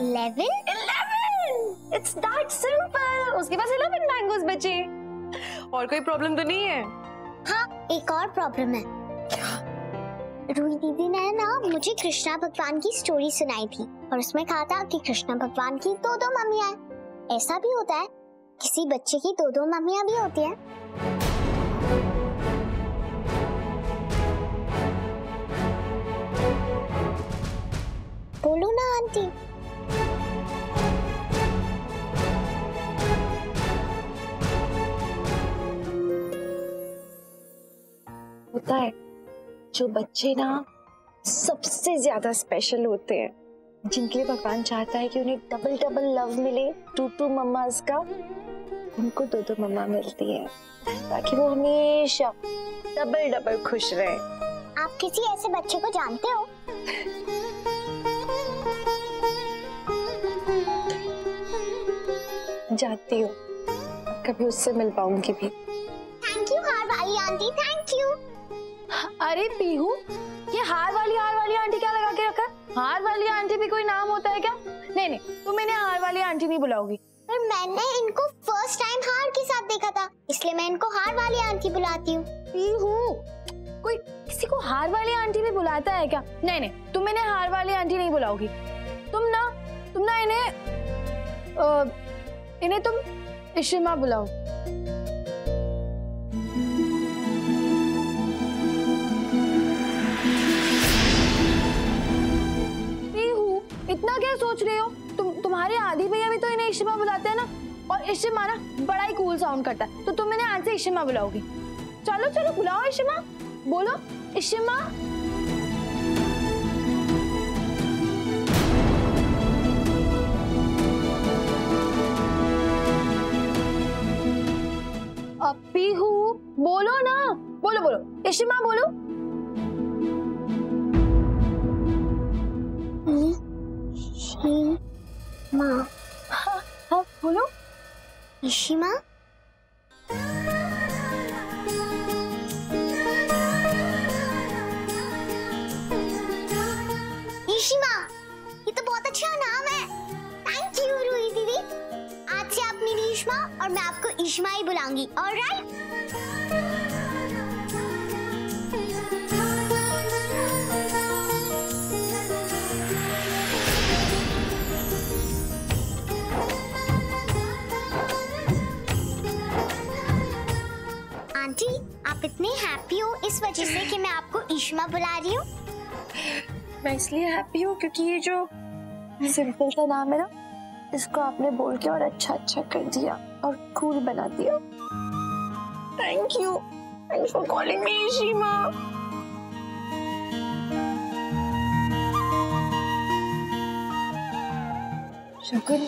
Eleven? It's that simple. उसके पास 11 मैंगोज बचे। और कोई प्रॉब्लम तो नहीं है? हाँ, एक और प्रॉब्लम है। रूही दीदी ने ना मुझे कृष्णा भगवान की स्टोरी सुनाई थी और उसमें कहा था कि कृष्णा भगवान की 2 मम्मियां हैं। ऐसा भी होता है, किसी बच्चे की 2 मम्मियां भी होती हैं। बोलो ना आंटी। होता है, जो बच्चे ना सबसे ज्यादा स्पेशल होते हैं, जिनके लिए भगवान चाहता है कि उन्हें डबल डबल लव मिले, 2 मम्मास का, उनको 2 मम्मा मिलती है ताकि वो हमेशा डबल डबल खुश रहे। आप किसी ऐसे बच्चे को जानते हो? जानती हूँ, कभी उससे मिल पाऊंगी भी। थैंक यू हार वाली आंटी, थैंक यू। अरे पीहू, ये हार वाली आंटी क्या लगा के रखा? हार वाली आंटी भी कोई नाम होता है क्या? नहीं नहीं, तुम इन्हें हार वाली आंटी नहीं बुलाओगी। पर मैंने इनको फर्स्ट टाइम हार के साथ देखा था, इसलिए मैं इनको हार वाली आंटी बुलाती हूँ। पीहू, कोई किसी को हार वाली आंटी भी बुलाता है क्या? नहीं नहीं, तुम इन्हें हार वाली आंटी नहीं बुलाओगी। तुम ना इन्हें तुम इशिमा बुलाओ। इतना क्या सोच रहे हो? तुम्हारे आदि भैया भी तो इन्हें इशिमा बुलाते हैं ना, और इशिमा ना बड़ा ही कूल साउंड करता है, तो तुम इन्हें आज से इशिमा बुलाओगी। चलो चलो बुलाओ इशिमा, बोलो इशिमा। पीहू, बोलो ना, बोलो बोलो इशिमा बोलो। माँ, हाँ बोलो। इशिमा, इशिमा, ये तो बहुत अच्छा नाम है। थैंक यू रूही दीदी। आज से आप मेरी इशिमा और मैं आपको इशिमा ही बुलाऊंगी, ऑलराइट? आंटी, आप इतने हैप्पी हो इस वजह से कि मैं आपको इशिमा बुला रही हूँ? मैं इसलिए हैप्पी हूँ क्योंकि ये जो सिंपल सा नाम है ना, इसको आपने बोल के और अच्छा कर दिया और कूल बना दिया। Thank you for calling me Ishima. शकुन,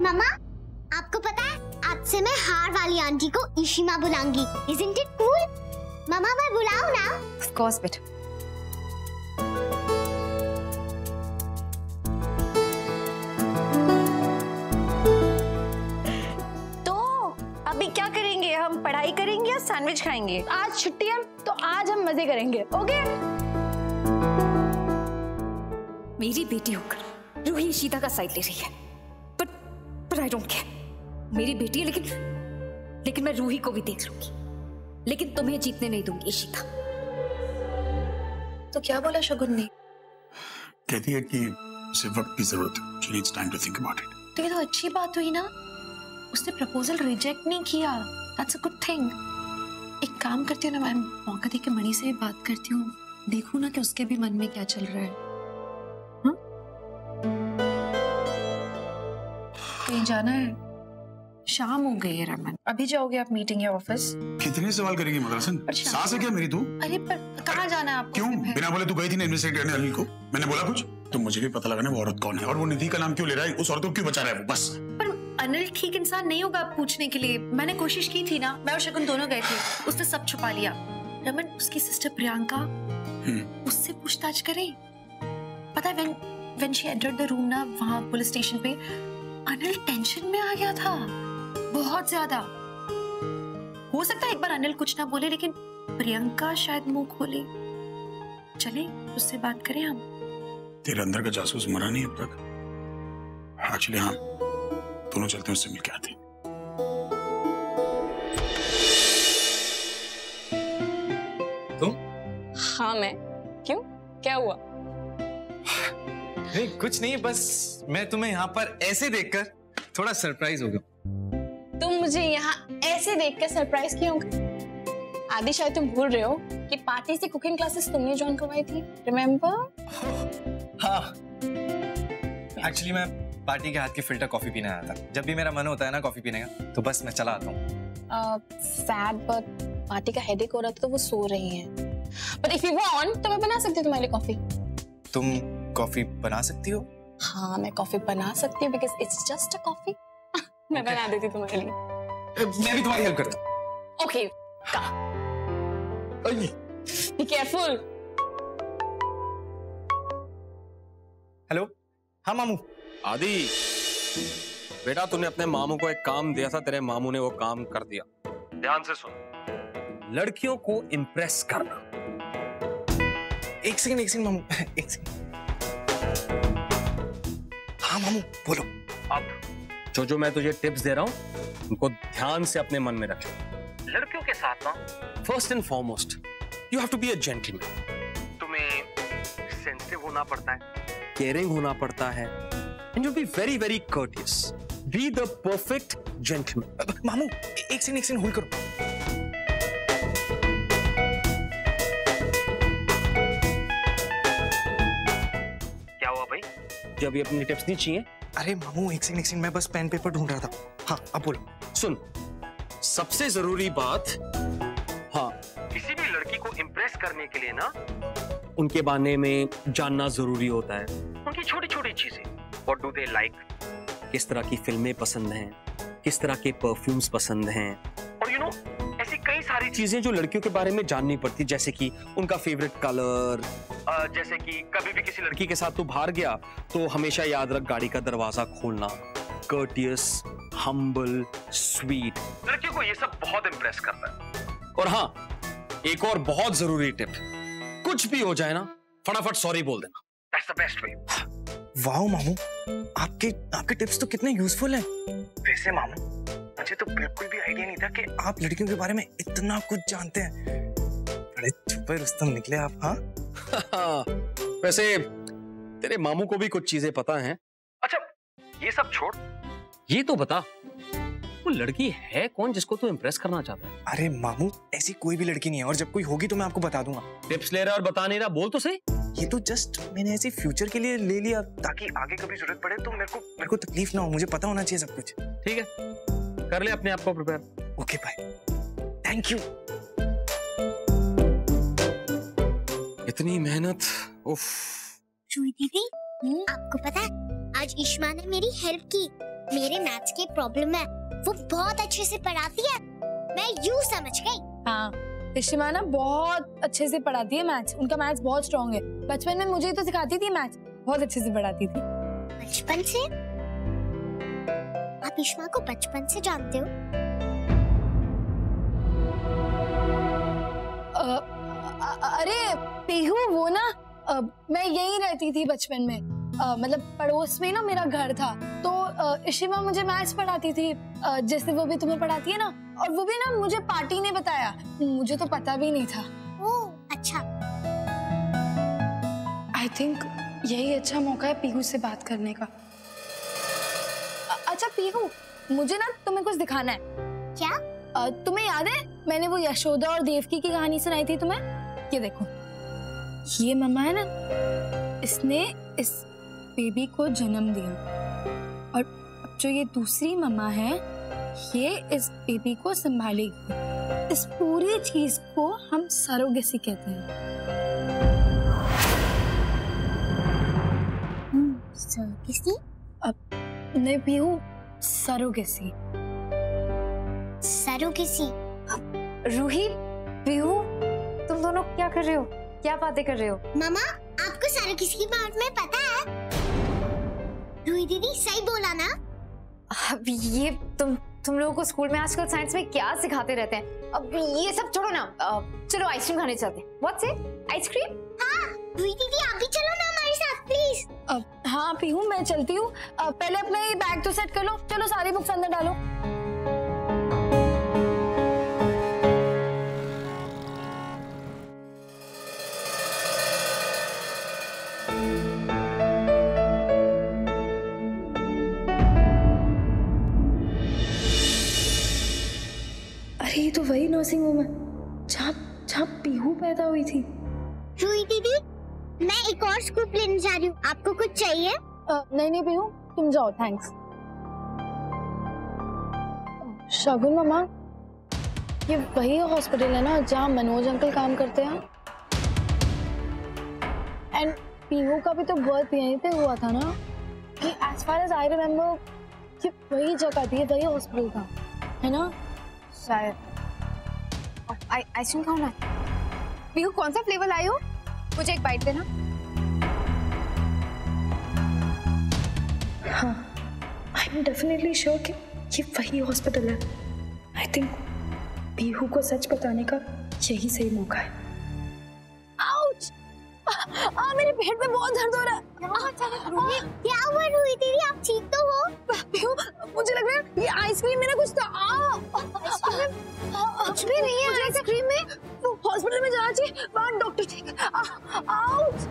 मम्मा, आपको पता है आज से मैं हार वाली आंटी को इशिमा बुलाऊंगी। Isn't it cool? मम्मा, मैं बुलाऊं ना? Of course, बेटा। तो अभी क्या करेंगे? हम पढ़ाई करेंगे या सैंडविच खाएंगे? आज छुट्टी है तो आज हम मजे करेंगे, ओके? मेरी बेटी होकर रूही इशिता का साइड ले रही है, पर आई डोंट केयर। मेरी बेटी है, लेकिन मैं रूही को भी देख लूंगी, लेकिन तुम्हें जीतने नहीं दूंगी इशिता। तो क्या बोला शगुन ने? कहती है कि उसे वक्त की जरूरत है। She needs time to think about it. तो ये तो अच्छी बात हुई ना, उसने प्रपोजल रिजेक्ट नहीं किया। That's a good thing. एक काम करती हूँ ना, मैं मौका देके मणि से बात करती हूँ, देखूँ ना कि उसके भी मन में क्या चल रहा है। हाँ? कहीं जाना है? शाम हो गई है रमन, अभी जाओगे आप मीटिंग या ऑफिस? कितने सवाल करेगी मदरसन? सास है क्या मेरी तू? अरे पर कहाँ जाना है आपको? क्यों बिना बोले तू गई थी ना इन्वेस्टिगेट करने अनिल को? मैंने बोला कुछ? तो मुझे भी पता लगा ना वो औरत कौन है और वो निधि का नाम क्यों ले रहा है, उस औरत को क्यों बचा रहा है वो, बस। पर अनिल ठीक इंसान नहीं होगा पूछने के लिए। मैंने कोशिश की थी ना, मैं और शगुन दोनों गए थे, उसने सब छुपा लिया। रमन, उसकी सिस्टर प्रियंका, उससे पूछताछ करें। पता है when she entered the room ना, वहाँ पुलिस स्टेशन पे, अनिल टेंशन में आ गया था बहुत ज्यादा। हो सकता है एक बार अनिल कुछ ना बोले, लेकिन प्रियंका शायद मुंह खोले। चले उससे बात करें हम। तेरे अंदर का जासूस मरा नहीं अब तक? एक्चुअली हाँ, दोनों चलते हैं, उससे मिल के आते हैं। हाँ मैं। क्यों, क्या हुआ? नहीं कुछ नहीं, बस मैं तुम्हें यहाँ पर ऐसे देखकर थोड़ा सरप्राइज हो गया। तुम मुझे यहाँ ऐसे देखकर सरप्राइज क्यों हो गए? आदि शायद तुम भूल रहे हो कि पार्टी से कुकिंग क्लासेस तुमने ज्वाइन करवाई थी, रिमेम्बर? हाँ, एक्चुअली मैं पार्टी के हाथ की फिल्टर कॉफी पीने आया था। जब भी मेरा मन होता है ना कॉफी पीने का, तो बस मैं चला आता हूँ। सैड बट पार्टी का हेडेक हो रहा था तो वो सो रही हैं। बट इफ यू वांट तो मैं बना सकती हूँ तुम्हारे लिए कॉफी। तुम कॉफी बना सकती हो? हाँ मैं कॉफी बना सकती हूँ because it's just a coffee. मैं बना देती तुम्हारे लिए। मैं भी तुम्हारी हेल्प करता हूँ। Okay, be careful. हेलो, हाँ मामू। आदि बेटा, तूने अपने मामू को एक काम दिया था, तेरे मामू ने वो काम कर दिया। ध्यान से सुन, लड़कियों को इम्प्रेस करना। एक सेकंड मामू, एक सेकंड। हाँ मामू बोलो। अब जो मैं तुझे टिप्स दे रहा हूँ उनको ध्यान से अपने मन में रख। लड़कियों के साथ ना, first and foremost you have to be a gentleman. तुम्हें सेंसिटिव होना पड़ता है, केयरिंग होना पड़ता है, and you be very very courteous. Be the perfect gentleman. मामू एक सेकंड होल्ड करो। क्या हुआ भाई, जब अभी अपनी टिप्स नहीं चाहिए? अरे मामू एक सेकंड, मैं बस पेन पेपर ढूंढ रहा था। हाँ अब बोलो। सुन, सबसे जरूरी बात, हाँ, किसी भी लड़की को इम्प्रेस करने के लिए ना उनके बारे में जानना जरूरी होता है। उनकी छोटी छोटी चीजें, व्हाट डू दे लाइक, किस तरह की फिल्में पसंद हैं, किस तरह के परफ्यूम्स पसंद हैं, और यू नो ऐसी कई सारी चीजें जो लड़कियों के बारे में जाननी पड़ती, जैसे कि उनका फेवरेट कलर, जैसे कि कभी भी किसी लड़की के साथ तू बाहर गया तो हमेशा याद रख गाड़ी का दरवाजा खोलना। कर्टियस, हम्बल, स्वीट, लड़कियों को ये सब बहुत इम्प्रेस करता है। और हाँ, एक और बहुत जरूरी टिप, कुछ भी हो जाए ना फटाफट सॉरी बोल देना। That's the best way. Wow मामू, आपके टिप्स तो कितने यूजफुल हैं। वैसे मामू, मुझे तो बिल्कुल भी आइडिया नहीं था कि आप लड़कियों के बारे में इतना कुछ जानते हैं। बड़े छुपे रुस्तम निकले आप। हाँ वैसे तेरे मामू को भी कुछ चीजें पता हैं। अच्छा ये सब छोड़, ये तो बता, वो लड़की है कौन जिसको तू इम्प्रेस करना चाहता है? अरे मामू, ऐसी कोई भी लड़की नहीं है, और जब कोई होगी तो मैं आपको बता दूंगा। टिप्स ले रहा है और बता नहीं रहा, बोल तो सही। ये तो जस्ट मैंने ऐसे फ्यूचर के लिए ले लिया ताकि आगे कभी जरूरत पड़े तो मेरे को तकलीफ ना हो। मुझे पता होना चाहिए सब कुछ। ठीक है, कर ले अपने आप को prepare. Okay bye, thank you. इतनी मेहनत, उफ। चुई दीदी, आपको पता है आज इश्मा ने मेरी हेल्प की। मेरे मैथ्स की प्रॉब्लम है, वो बहुत अच्छे से पढ़ाती है, मैं यूं समझ गई। हाँ, इश्मा ना बहुत अच्छे से पढ़ाती है मैथ्स, उनका मैथ्स बहुत स्ट्रॉन्ग है। बचपन में मुझे तो सिखाती थी मैथ्स, बहुत अच्छे से पढ़ाती थी। बचपन से? आप इश्मा को बचपन से जानते हो? अरे पीहू, वो ना मैं यहीं रहती थी बचपन में, मतलब पड़ोस में ना मेरा घर था, तो इशिमा मुझे मैथ्स पढ़ाती थी, जैसे वो भी तुम्हें पढ़ाती है ना। और वो भी ना मुझे पार्टी ने बताया, मुझे तो पता भी नहीं था। ओह अच्छा। आई थिंक यही अच्छा मौका है पीहू से बात करने का। अच्छा पीहू, मुझे ना तुम्हें कुछ दिखाना है। क्या? तुम्हें याद है मैंने वो यशोदा और देवकी की कहानी सुनाई थी तुम्हें? ये देखो, ये मम्मा है ना, इसने इस बेबी को जन्म दिया, और अब जो ये दूसरी मम्मा है ये इस बेबी को संभालेगी। इस पूरी चीज को हम सरोगेसी कहते हैं। सरोगेसी? अब नहीं पीहू, सरोगेसी। सरोगेसी? रूही, पीहू, तुम दोनों क्या कर रहे हो? क्या बातें कर रहे हो? मामा, आपको सरोगेसी के बारे में पता है? रूही दीदी सही बोला ना? अब ये तुम लोगों को स्कूल में आजकल साइंस में क्या सिखाते रहते हैं? अब ये सब छोड़ो ना, चलो आइसक्रीम खाने चलते हैं। What's it? आइसक्रीम? हाँ, रूही दीदी आप भी चलो ना हमारे साथ प्लीज। हाँ पीहू, मैं चलती हूँ, पहले अपना ये बैग तो सेट कर लो। चलो सारी बुक्स अंदर डालो। नर्सिंग होम है जहाँ पीहू पैदा हुई थी। रूही दीदी, मैं एक और स्कूप लेने जा रही हूँ, आपको कुछ चाहिए? नहीं पीहू, तुम जाओ, थैंक्स। शगुन मामा, ये वही हॉस्पिटल है ना जहाँ मनोज अंकल काम करते हैं? एंड पीहू का भी तो बर्थ यहीं पे हुआ था ना? कि as far as I remember ये वही जगह थी, वही हॉस्पिटल था, है ना? शायद। आइसक्रीम खाओ ना। पीहू, कौन सा फ्लेवर लाई हो? मुझे एक बाइट देना। हाँ, आई एम डेफिनेटली श्योर कि ये वही हॉस्पिटल है। आई थिंक पीहू को सच बताने का यही सही मौका है। आउच! मेरे पेट में बहुत दर्द हो रहा है। क्या हुआ रूही दीदी, आप ठीक तो हो? पीहू, मुझे लग रहा है ये आइसक्रीम में ना कुछ था। कुछ भी नहीं है आइसक्रीम में। हॉस्पिटल में जाना चाहिए, वहाँ डॉक्टर ठीक। आउच!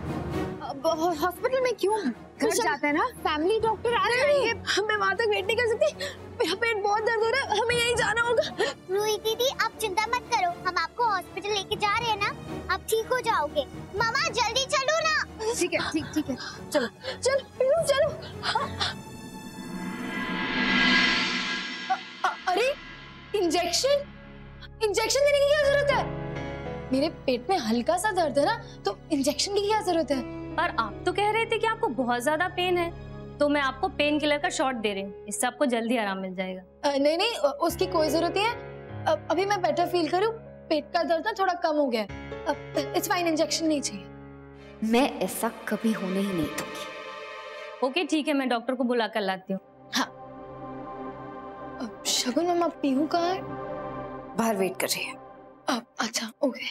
हॉस्पिटल में क्यों? घर जाते हैं ना, फैमिली डॉक्टर आ रहे हैं। मैं वहाँ तक वेट नहीं कर सकती, मेरा पेट बहुत दर्द हो रहा है, हमें यहीं जाना होगा। रूही दीदी, आप चिंता मत करो, हम आपको हॉस्पिटल लेके जा रहे हैं ना, आप ठीक हो जाओगे। मामा जल्दी चलो ना। ठीक है, ठीक है, चलो चलो। अरे इंजेक्शन देने की क्या जरूरत है? मेरे पेट में हल्का सा दर्द है ना, तो इंजेक्शन की क्या जरूरत है? पर आप तो कह रहे थे कि आपको बहुत ज्यादा पेन है, तो मैं आपको पेन किलर का शॉट दे रही हूँ, इससे आपको जल्दी आराम मिल जाएगा। नहीं, उसकी कोई जरूरत नहीं है। अभी मैं बेटर फील करूँ, पेट का दर्द ना थोड़ा कम हो गया है। इट्स फाइन, इंजेक्शन नहीं चाहिए। मैं ऐसा कभी होने ही नहीं दूंगी। ओके ठीक है, मैं डॉक्टर को बुला कर लाती हूँ। हाँ। शगुन मामा, पीहू कहाँ है? बाहर वेट कर रही है। अच्छा, ओके।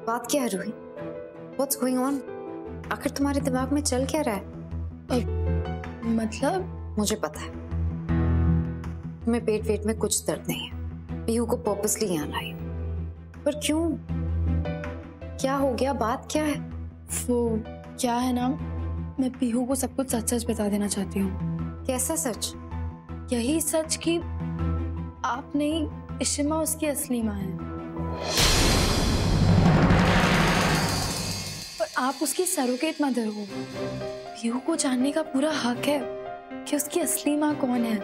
बात क्या है रूही? What's going on? आखिर तुम्हारे दिमाग में चल क्या रहा है? मतलब? मुझे पता है तुम्हें पेट में कुछ दर्द नहीं है। पीहू को पर्पसली यहाँ लाई, पर क्यों? क्या हो गया? बात क्या है? वो क्या है ना, मैं पीहू को सब कुछ सच बता देना चाहती हूँ। कैसा सच? यही सच कि आप नहीं, इशिमा उसकी असली माँ है। और आप उसकी सरोगेट मदर हो। पीहू को जानने का पूरा हक है कि उसकी असली माँ कौन है।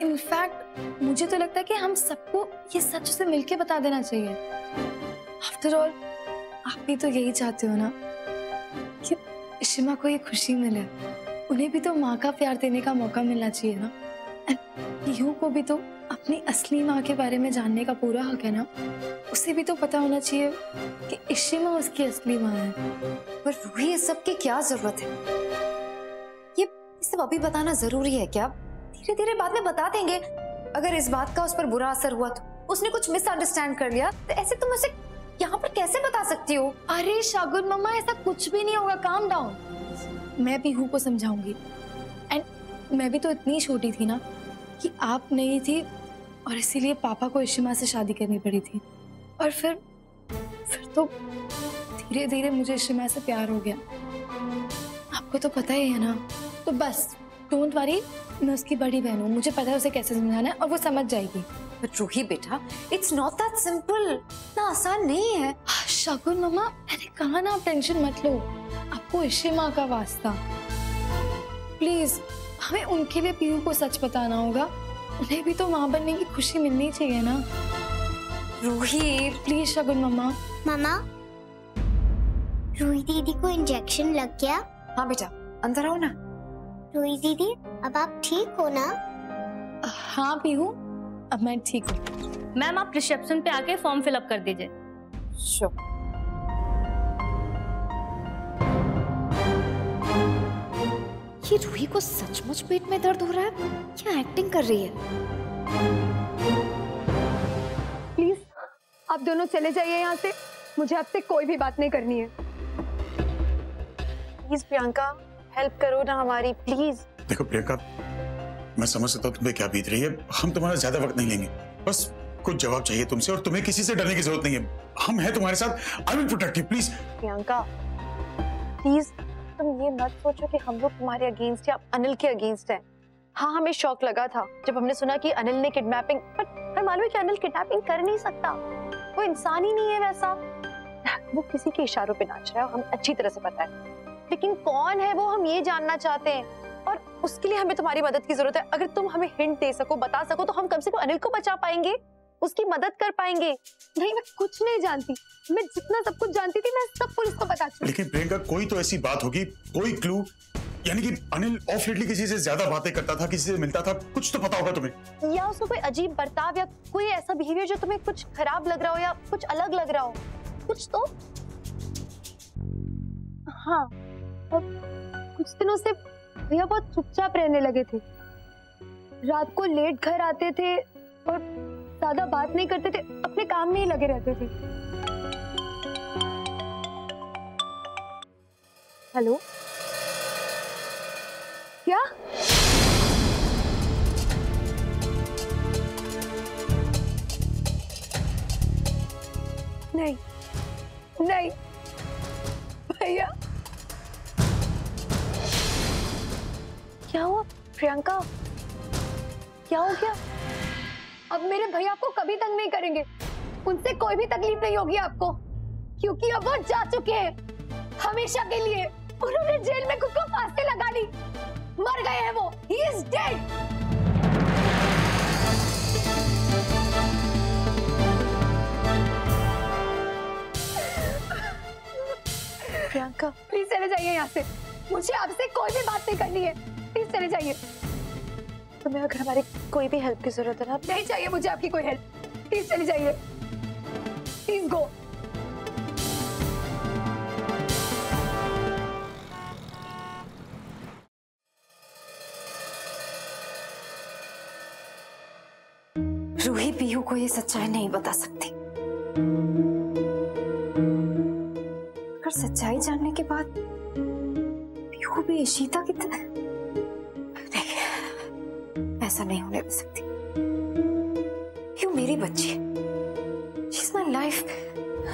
इनफैक्ट मुझे तो लगता है कि हम सबको ये सच से मिलके बता देना चाहिए। आफ्टर ऑल आप भी तो यही चाहते हो ना कि इशिमा को ये खुशी मिले। उन्हें भी तो माँ का प्यार देने का मौका मिलना चाहिए ना। एंड पीहू को भी तो अपनी असली माँ के बारे में जानने का पूरा हक है ना। उसे भी तो पता होना चाहिए कि इशिमा उसकी असली माँ है। पर रूही, इस सब की क्या जरूरत है? ये सब अभी बताना जरूरी है क्या? धीरे धीरे बाद में बता देंगे। अगर इस बात का उस पर बुरा असर हुआ तो, उसने कुछ मिसअंडरस्टैंड कर लिया, तो ऐसे तुम उसे यहाँ पर कैसे बता सकती हो? अरे शगुन मम्मा, ऐसा कुछ भी नहीं होगा, काम डाउन। मैं पीहू को समझाऊंगी। एंड मैं भी तो इतनी छोटी थी ना कि आप नहीं थी, और इसीलिए पापा को इशिमा से शादी करनी पड़ी थी। और फिर तो धीरे धीरे मुझे इशिमा से प्यार हो गया। आपको तो पता ही है ना। तो बस डोंट वरी, मैं उसकी बड़ी बहन हूँ, मुझे पता है उसे कैसे समझाना है और वो समझ जाएगी। But रूही बेटा, it's not that simple. इतना आसान नहीं है। शगुन मम्मा, मैंने कहा ना, आप टेंशन मत लो। आपको इशिमा का वास्ता, प्लीज हमें उनके लिए पीहू को सच बताना होगा। उन्हें भी तो माँ बनने की खुशी मिलनी चाहिए ना। रूही प्लीज शगुन मम्मा। मामा, रूही दीदी को इंजेक्शन लग गया? हाँ बेटा, अंदर आओ ना। रूही दीदी, अब आप ठीक हो ना? हाँ पीहू, अब मैं ठीक हूँ। मैम, आप रिसेप्शन पे आके फॉर्म फिलअप कर दीजिए। श्योर। ये रूही को सचमुच पेट में दर्द हो रहा है? क्या एक्टिंग कर रही है? प्लीज आप दोनों चले जाइए यहाँ से, मुझे आपसे कोई भी बात नहीं करनी है। प्लीज प्रियंका, हेल्प करो ना हमारी, प्लीज। देखो प्रियंका, मैं समझ सकता हूँ तुम्हें क्या बीत रही है। हम तुम्हारा ज्यादा वक्त नहीं लेंगे, बस कुछ जवाब चाहिए तुमसे, और तुम्हें किसी से डरने की जरूरत नहीं है। हम हैं तुम्हारे साथ। I will protect you, please. Priyanka please, तुम ये मत सोचो कि हम लोग तुम्हारे अगेंस्ट या अनिल के अगेंस्ट हैं। हाँ, हमें शॉक लगा था जब हमने सुना कि अनिल ने किडनैपिंग, बट और मालूम है कि अनिल किडनैपिंग कर नहीं सकता, वो इंसान ही नहीं है वैसा। वो किसी के इशारों पे नाच रहा है, हम अच्छी तरह से पता है, लेकिन कौन है वो हम ये जानना चाहते हैं, और उसके लिए हमें तुम्हारी मदद की जरूरत है। अगर तुम हमें हिंट दे सको, बता सको, तो हम कम से कम अनिल को बचा पाएंगे, उसकी मदद कर पाएंगे। नहीं, मैं कुछ नहीं जानती, मैं जितना सब कुछ जानती थी मैं सब पुलिस को बता चुकी। लेकिन प्रियंका, कोई तो ऐसी बात होगी, कोई क्लू, यानी कि अनिल ऑफ लेटली किसी से ज्यादा बातें करता था, किसी से मिलता था, कुछ तो पता होगा तुम्हें। या उसको कोई अजीब बर्ताव या कोई ऐसा बिहेवियर जो तुम्हें कुछ खराब लग रहा हो या कुछ अलग लग रहा हो, कुछ तो। हाँ, अब कुछ दिनों से भैया बहुत चुपचाप रहने लगे थे, रात को लेट घर आते थे और ज्यादा बात नहीं करते थे, अपने काम में ही लगे रहते थे। हेलो, क्या? नहीं नहीं भैया। क्या हुआ प्रियंका, क्या हो गया? अब मेरे भैया आपको कभी तंग नहीं करेंगे, उनसे कोई भी तकलीफ नहीं होगी आपको, क्योंकि अब वो जा चुके हैं हमेशा के लिए। उन्होंने जेल में खुद को फांसी लगा ली, मर गए हैं वो, he is dead. Priyanka please चले जाइए यहाँ से, मुझे आपसे कोई भी बात नहीं करनी है, प्लीज चले जाइए। तुम्हें अगर हमारी कोई भी हेल्प की जरूरत है ना? नहीं चाहिए मुझे आपकी कोई हेल्प, प्लीज चली जाइए, प्लीज गो। रूही पीहू को ये सच्चाई नहीं बता सकती, पर सच्चाई जानने के बाद पीहू भी इशिता की तरह नहीं, ऐसा नहीं होने दे सकती। पीहू मेरी बच्ची है, शी इज माय लाइफ,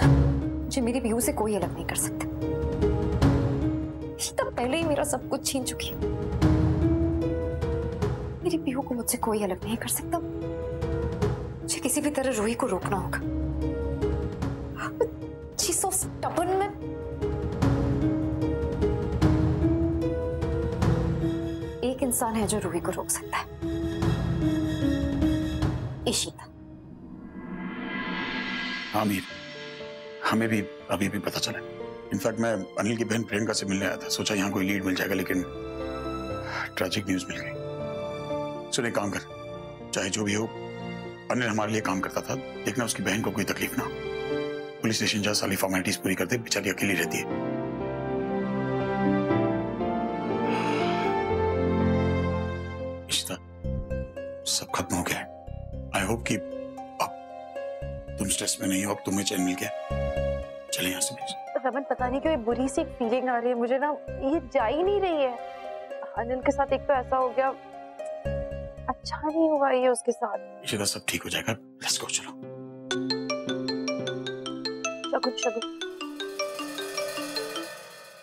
मुझे मेरी पीहू से कोई अलग नहीं कर सकता। इशिता पहले ही मेरा सब कुछ छीन चुकी है, मेरी पीहू को मुझसे कोई अलग नहीं कर सकता। मुझे किसी भी तरह रूही को रोकना होगा। She's so stubborn, man. एक इंसान है जो रूही को रोक सकता है, इशिता। हाँ मीर, हमें भी अभी भी पता चला। इनफैक्ट मैं अनिल की बहन प्रियंका से मिलने आया था, सोचा यहाँ कोई लीड मिल जाएगा, लेकिन ट्रैजिक न्यूज मिल गई। सुन, एक काम कर, चाहे जो भी हो, अनिल हमारे लिए काम करता था, देखना उसकी बहन को कोई तकलीफ ना। पुलिस स्टेशन जा, सारी फॉर्मेलिटीज पूरी कर दे, बेचारी अकेली रहती है। इशिता, सब खत्म हो गया है। आई होप कि अब तुम स्ट्रेस में नहीं हो, अब तुम्हें चैन मिल गया। चले यहाँ से प्लीज। रमन, पता नहीं क्यों एक बुरी सी फीलिंग आ रही है मुझे ना, ये जा ही नहीं रही है। अनिल के साथ एक तो ऐसा हो गया, अच्छा नहीं हुआ ये उसके साथ। इशिता, सब ठीक हो जाएगा, लेट्स गो, चलो। शगुन, शगुन।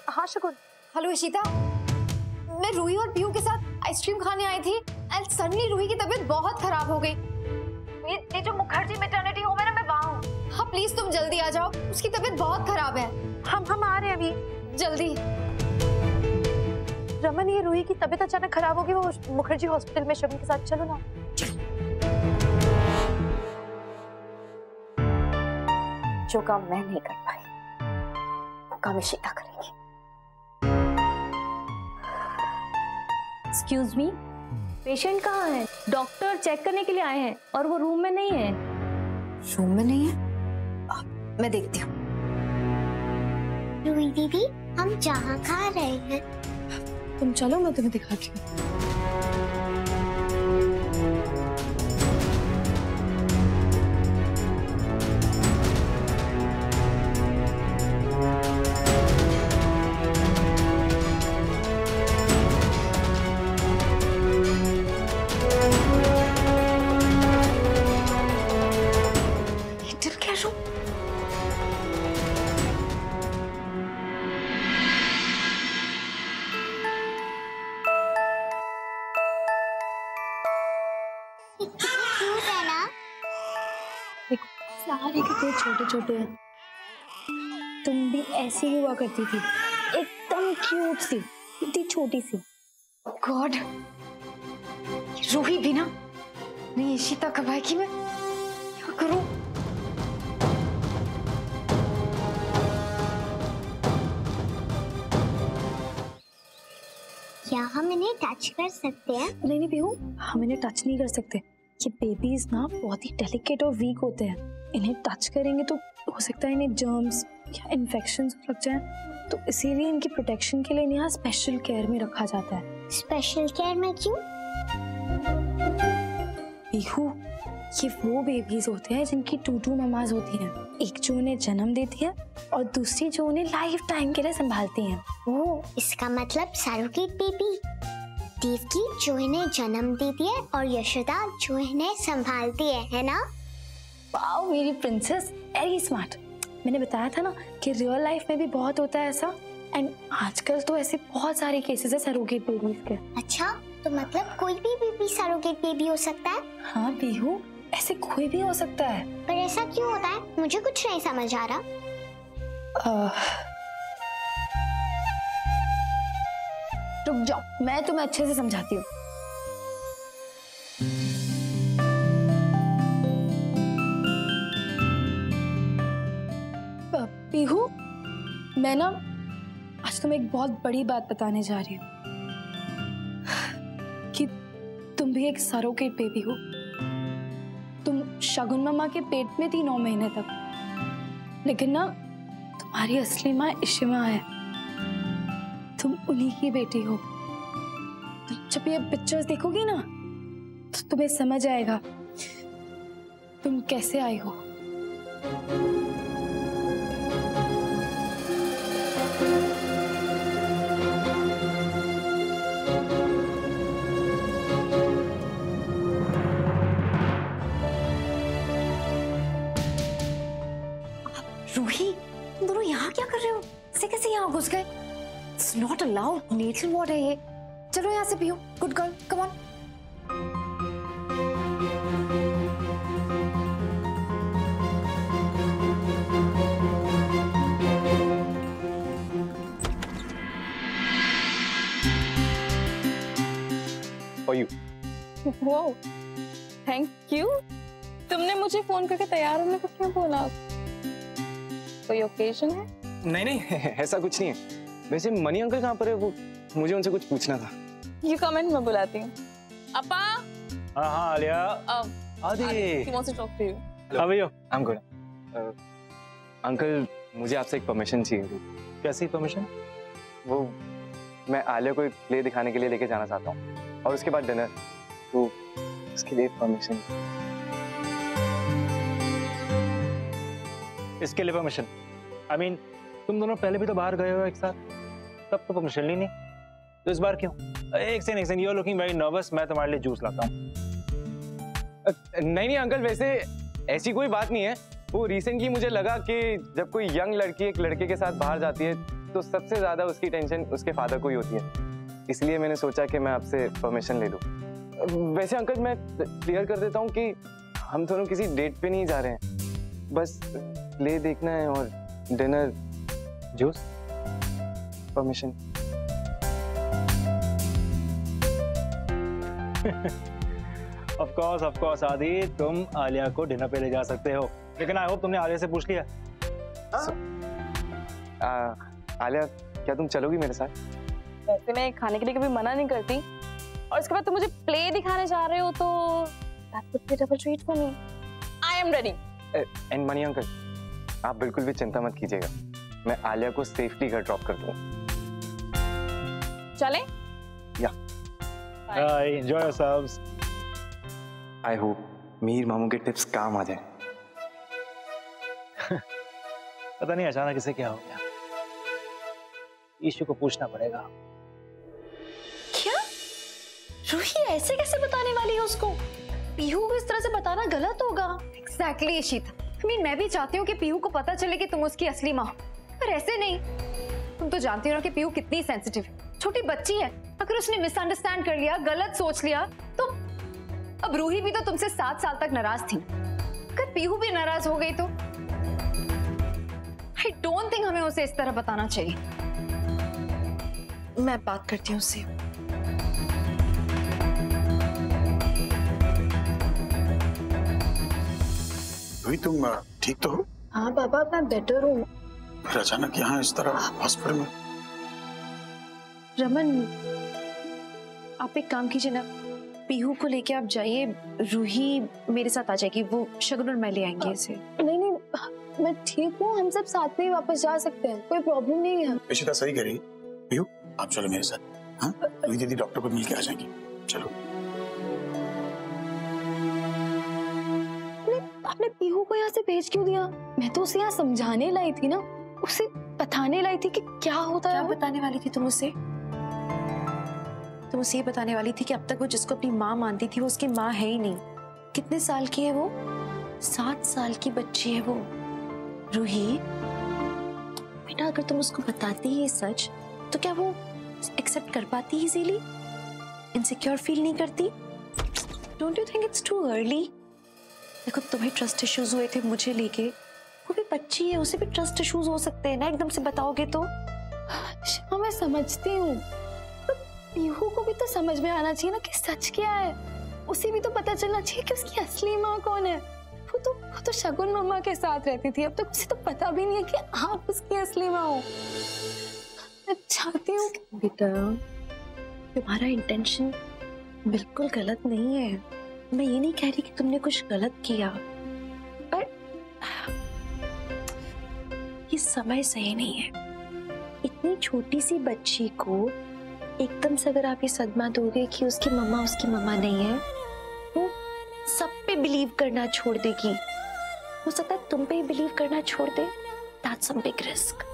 हाँ शगुन। हेलो इशिता, मैं रूही और पीहू के साथ आइसक्रीम खाने आई थी एंड सडनली रूही की तबीयत बहुत खराब हो गई। ये जो मुखर्जी मैटरनिटी होम है ना, मैं वहाँ हूँ। हाँ प्लीज तुम जल्दी आ जाओ, उसकी तबीयत बहुत खराब है। हम आ रहे हैं अभी, जल्दी। रमन, ये रूही की तबीयत अचानक खराब होगी, वो मुखर्जी हॉस्पिटल में शगुन के साथ, चलो ना। जो काम मैं नहीं कर पाई, वो काम इशिता करेगी। एक्सक्यूज मी, पेशेंट कहाँ है? डॉक्टर चेक करने के लिए आए हैं और वो रूम में नहीं है। रूम में नहीं है? मैं देखती हूँ। रूही दीदी, हम जहाँ खा रहे हैं। तुम चलो, मैं तुम्हें दिखाती हूँ। सारे कितने छोटे छोटे हैं। तुम भी ऐसी हुआ करती थी, एकदम क्यूट सी, इतनी छोटी सी। गॉड, रूही भी ना नहीं इशिता कब आएगी, मैं क्या करूं? क्या हम इन्हें टच कर सकते हैं? नहीं नहीं पीहू, हम इन्हें टच नहीं कर सकते। ये बेबीज ना बहुत ही डेलिकेट और वीक होते हैं, इन्हें टच करेंगे तो हो सकता है इन्हें जर्म्स या इन्फेक्शंस लग जाएं, तो इसीलिए इनकी प्रोटेक्शन के लिए इन्हें यहाँ स्पेशल केयर में रखा जाता है। स्पेशल केयर में क्यों? पीहू, ये वो बेबीज होते हैं जिनकी टू ममाज होती हैं, एक जो उन्हें जन्म देती है और दूसरी जो उन्हें लाइफ टाइम के लिए संभालती हैं। ओह, इसका मतलब सरोगेट बेबी। देवकी जो इन्हें जन्म देती है और यशोदा जो इन्हें संभालती है ना? वाओ मेरी प्रिंसेस, वेरी स्मार्ट। मैंने बताया था ना कि रियल लाइफ में भी बहुत होता है ऐसा, एंड आजकल तो ऐसे बहुत सारे केसेस है सरोगेट बेबीज के। अच्छा, तो मतलब कोई भी बेबी सरोगेट बेबी हो सकता है? हाँ पीहू, ऐसे कोई भी हो सकता है। पर ऐसा क्यों होता है? मुझे कुछ नहीं समझ आ रहा। रुक जाओ, मैं तुम्हें अच्छे से समझाती हूँ। पीहू, मैं ना आज तुम्हें एक बहुत बड़ी बात बताने जा रही हूँ कि तुम भी एक सरोगेट बेबी हो। तुम शगुन मामा के पेट में थी 9 महीने तक, लेकिन ना तुम्हारी असली माँ इशिमा है, तुम उन्हीं की बेटी हो। जब ये पिक्चर्स देखोगी ना तो तुम्हें समझ आएगा तुम कैसे आई हो। रूही, तुम दोनों यहाँ क्या कर रहे हो? ऐसे कैसे यहाँ घुस गए? It's not allowed, nature ward है ये। चलो यहाँ से पियो, good girl, come on. For you. Wow, thank you. तुमने मुझे फोन करके तैयार होने को क्यों बोला? कोई ओकेजन है? नहीं नहीं, ऐसा कुछ नहीं है। वैसे मनी अंकल कहाँ पर है? वो मुझे उनसे कुछ पूछना था। You comment, मैं बुलाती हूँ। अपा। हाँ आलिया। आदि। He wants to talk to you. How are you? I'm good. Uncle, मुझे आपसे एक परमिशन चाहिए थी। कैसी परमिशन? वो मैं आलिया को एक प्ले दिखाने के लिए लेके जाना चाहता हूँ और उसके बाद डिनर, तो उसके लिए परमिशन। इसके लिए परमिशन? I mean, तुम दोनों पहले भी तो बाहर गए हो एक साथ, तब तो परमिशन ली नहीं, तो इस बार क्यों? एक सेकंड, you are looking very nervous. मैं तुम्हारे लिए जूस लाता हूँ। नहीं नहीं अंकल, वैसे ऐसी कोई बात नहीं है। वो रिसेंटली मुझे लगा कि जब कोई यंग लड़की एक लड़के के साथ बाहर जाती है तो सबसे ज्यादा उसकी टेंशन उसके फादर को ही होती है, इसलिए मैंने सोचा कि मैं आपसे परमिशन ले लूँ। वैसे अंकल, मैं क्लियर कर देता हूँ कि हम दोनों किसी डेट पे नहीं जा रहे हैं, बस प्ले देखना है और dinner, juice, permission. Of course आदि, तुम आलिया को डिनर पे ले जा सकते हो, लेकिन आई होप तुमने आलिया से पूछ लिया। आलिया, क्या तुम चलोगी मेरे साथ? वैसे मैं खाने के लिए कभी मना नहीं करती, और इसके बाद तुम मुझे प्ले दिखाने जा रहे हो तो that would be double treat for me. I am ready. And money uncle, आप बिल्कुल भी चिंता मत कीजिएगा, मैं आलिया को सेफली घर ड्रॉप कर दूंगा। चलें? या। Enjoy yourselves. I hope Mir मामू के टिप्स काम आ जाए। पता नहीं अचानक इसे क्या हो गया, ईशु को पूछना पड़ेगा। क्या? रूही ऐसे कैसे बताने वाली है उसको? पीहू को इस तरह से बताना गलत होगा। Exactly, इशिता। मैं भी चाहती हूँ कि पीहू को पता चले कि तुम उसकी असली माँ, पर ऐसे नहीं। तुम तो जानती हो ना कि पीहू कितनी सेंसिटिव है, छोटी बच्ची है। अगर उसने मिसअंडरस्टैंड कर लिया, गलत सोच लिया, तो अब रूही भी तो तुमसे 7 साल तक नाराज थी। अगर पीहू भी नाराज हो गई तो आई डोंट थिंक हमें उसे इस तरह बताना चाहिए। मैं बात करती हूँ उससे। रूही, तुम ठीक तो हो? हाँ पापा, मैं बेटर हूँ। फिर अचानक यहाँ इस तरह हॉस्पिटल में? रमन, आप एक काम कीजिए ना, पीहू को लेके आप जाइए, रूही मेरे साथ आ जाएगी, वो शगुन और मैं ले आएंगे इसे। नहीं नहीं, मैं ठीक हूँ, हम सब साथ में ही वापस जा सकते हैं, कोई प्रॉब्लम नहीं है। इशिता सही कह रही। पीहू, आप चलो मेरे साथ। हाँ, रूही दीदी डॉक्टर को मिल के आ जाएंगी। चलो। आपने पीहू को यहाँ से भेज क्यों दिया? मैं तो उसे यहाँ समझाने लाई थी ना, उसे बताने लाई थी कि क्या होता है। क्या बताने वाली थी तुम उसे? तुम उसे ये बताने वाली थी कि अब तक वो जिसको अपनी माँ मानती थी वो उसकी माँ है ही नहीं। कितने साल की है वो? 7 साल की बच्ची है वो। रूही बेटा, अगर तुम उसको बताती ही सच तो क्या वो एक्सेप्ट कर पाती इजीली? इनसिक्योर फील नहीं करती? Don't you think it's too early? देखो, तुम्हें ट्रस्ट इश्यूज हुए थे मुझे लेके, वो भी बच्ची है, उसे भी ट्रस्ट इश्यूज हो सकते हैं ना एकदम से बताओगे तो। हाँ, मैं समझती हूँ, पीहू को भी तो समझ में आना चाहिए ना कि सच क्या है। उसे भी तो पता चलना चाहिए कि उसकी असली माँ कौन है। वो तो शगुन मम्मा के साथ रहती थी, अब तक उसे तो पता भी नहीं है कि आप उसकी असली माँ हो। मैं चाहती हूँ। बेटा, तुम्हारा इंटेंशन बिल्कुल गलत नहीं है, मैं ये नहीं कह रही कि तुमने कुछ गलत किया, पर ये समय सही नहीं है। इतनी छोटी सी बच्ची को एकदम से अगर आप ये सदमा दोगे कि उसकी मम्मा नहीं है, वो सब पे बिलीव करना छोड़ देगी। हो सकता है तुम पे ही बिलीव करना छोड़ दे। That's a big risk.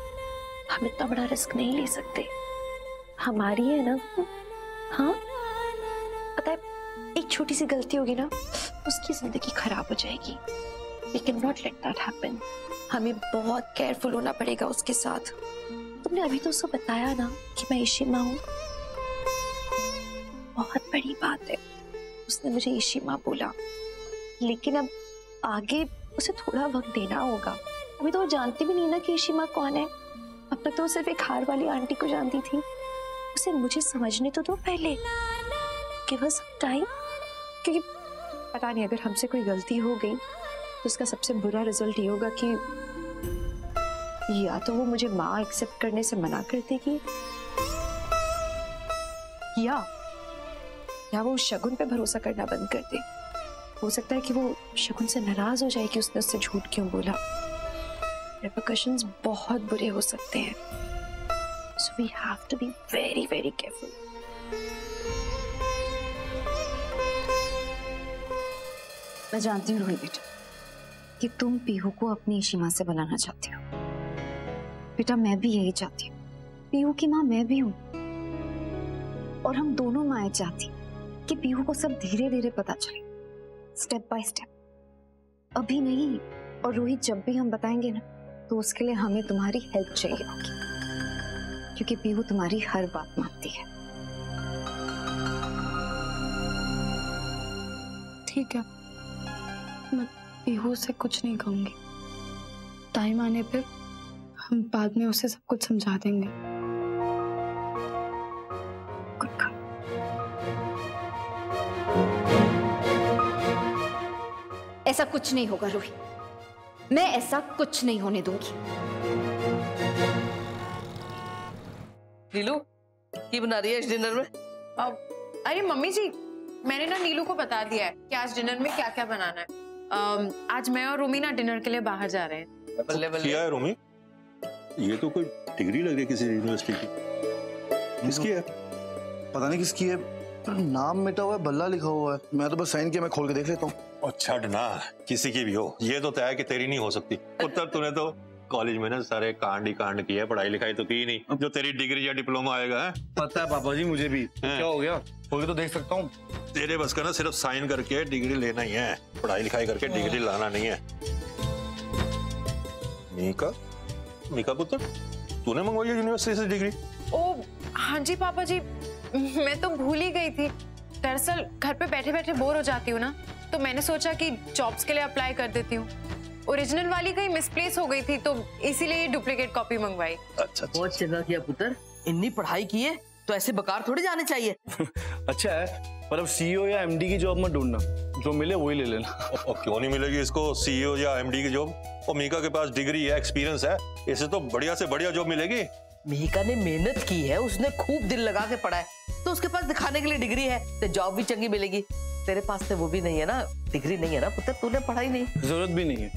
हम इतना बड़ा रिस्क नहीं ले सकते। हमारी है ना, हाँ पता है, एक छोटी सी गलती होगी ना, उसकी जिंदगी खराब हो जाएगी। We cannot let that happen. हमें बहुत केयरफुल होना पड़ेगा उसके साथ। तुमने अभी तो उसको बताया ना कि मैं इशिमा हूँ, बहुत बड़ी बात है। उसने मुझे इशिमा बोला, लेकिन अब आगे उसे थोड़ा वक्त देना होगा। अभी तो वो जानती भी नहीं ना कि इशिमा कौन है। अब तक तो वो सिर्फ एक हार वाली आंटी को जानती थी। उसे मुझे समझने तो दो पहले। Give us some time. क्योंकि पता नहीं, अगर हमसे कोई गलती हो गई तो उसका सबसे बुरा रिजल्ट ये होगा कि या तो वो मुझे माँ एक्सेप्ट करने से मना कर देगी, या वो शगुन पे भरोसा करना बंद कर दे। हो सकता है कि वो शगुन से नाराज हो जाए कि उसने उससे झूठ क्यों बोला। रिपरकशंस बहुत बुरे हो सकते हैं। So we have to be very, very careful. मैं जानती हूँ बेटा कि तुम पीहू को अपनी इशिमा से बनाना चाहती हो। बेटा, मैं भी यही चाहती हूँ। पीहू की माँ मैं भी हूँ, और हम दोनों माएं चाहती कि पीहू को सब धीरे धीरे पता चले, स्टेप बाय स्टेप। अभी नहीं, और रोहित जब भी हम बताएंगे ना, तो उसके लिए हमें तुम्हारी हेल्प चाहिए होगी, क्योंकि पीहू तुम्हारी हर बात मानती है। ठीक है, मैं पीहू से कुछ नहीं कहूंगी। टाइम आने पे हम बाद में उसे सब कुछ समझा देंगे। ऐसा कुछ नहीं होगा रोहित, मैं ऐसा कुछ नहीं होने दूंगी। नीलू, की बना रही है इस डिनर में? अरे मम्मी जी, मैंने ना नीलू को बता दिया है कि आज डिनर में क्या क्या बनाना है। आज मैं और रूमी ना डिनर के लिए बाहर जा रहे हैं। बल्ले बल्ले। क्या है रूमी? ये तो कोई डिग्री लग रही है किसी यूनिवर्सिटी की। किसकी है? पता नहीं किसकी है, नाम मिटा हुआ है, बल्ला लिखा हुआ है। मैं तो बस साइन किया, मैं खोल के देख लेता हूँ। और छड़ ना, किसी की भी हो, ये तो तय है कि तेरी नहीं हो सकती। पुत्र, तूने तो कॉलेज में ना सारे कांड ही कांड किया, पढ़ाई लिखाई तो की नहीं। जो तेरी डिग्री या डिप्लोमा आएगा है? पता है पापा जी मुझे भी। क्या हो गया? खोल के तो देख सकता हूँ। तेरे बस का ना सिर्फ साइन करके डिग्री लेना ही है, पढ़ाई लिखाई करके डिग्री लाना नहीं है। मीका पुत्र, तूने मंगवाई है यूनिवर्सिटी से डिग्री? ओ हाँ जी पापा जी, मैं तो भूल ही गई थी। दरअसल घर पे बैठे बैठे बोर हो जाती हूँ ना, तो मैंने सोचा कि जॉब्स के लिए अप्लाई कर देती हूँ। ओरिजिनल वाली कहीं मिसप्लेस हो गई थी तो इसीलिए डुप्लीकेट कॉपी मंगवाई। अच्छा बहुत चंगा किया पुत्र, इतनी पढ़ाई की है तो ऐसे बेकार थोड़ी जाने चाहिए। अच्छा है, पर अब सीईओ या एमडी की जॉब मत ढूंढना, जो मिले वही ले लेना। और क्यों नहीं मिलेगी इसको सीईओ या एमडी की जॉब? और मीका के पास डिग्री है, एक्सपीरियंस है, इसे तो बढ़िया से बढ़िया जॉब मिलेगी। मीका ने मेहनत की है, उसने खूब दिल लगा के पढ़ा है, तो उसके पास दिखाने के लिए डिग्री है, तो जॉब भी चंगी मिलेगी। तेरे पास तो वो भी नहीं है ना, डिग्री नहीं है ना पुत्र, तूने पढ़ाई नहीं। जरूरत भी नहीं है,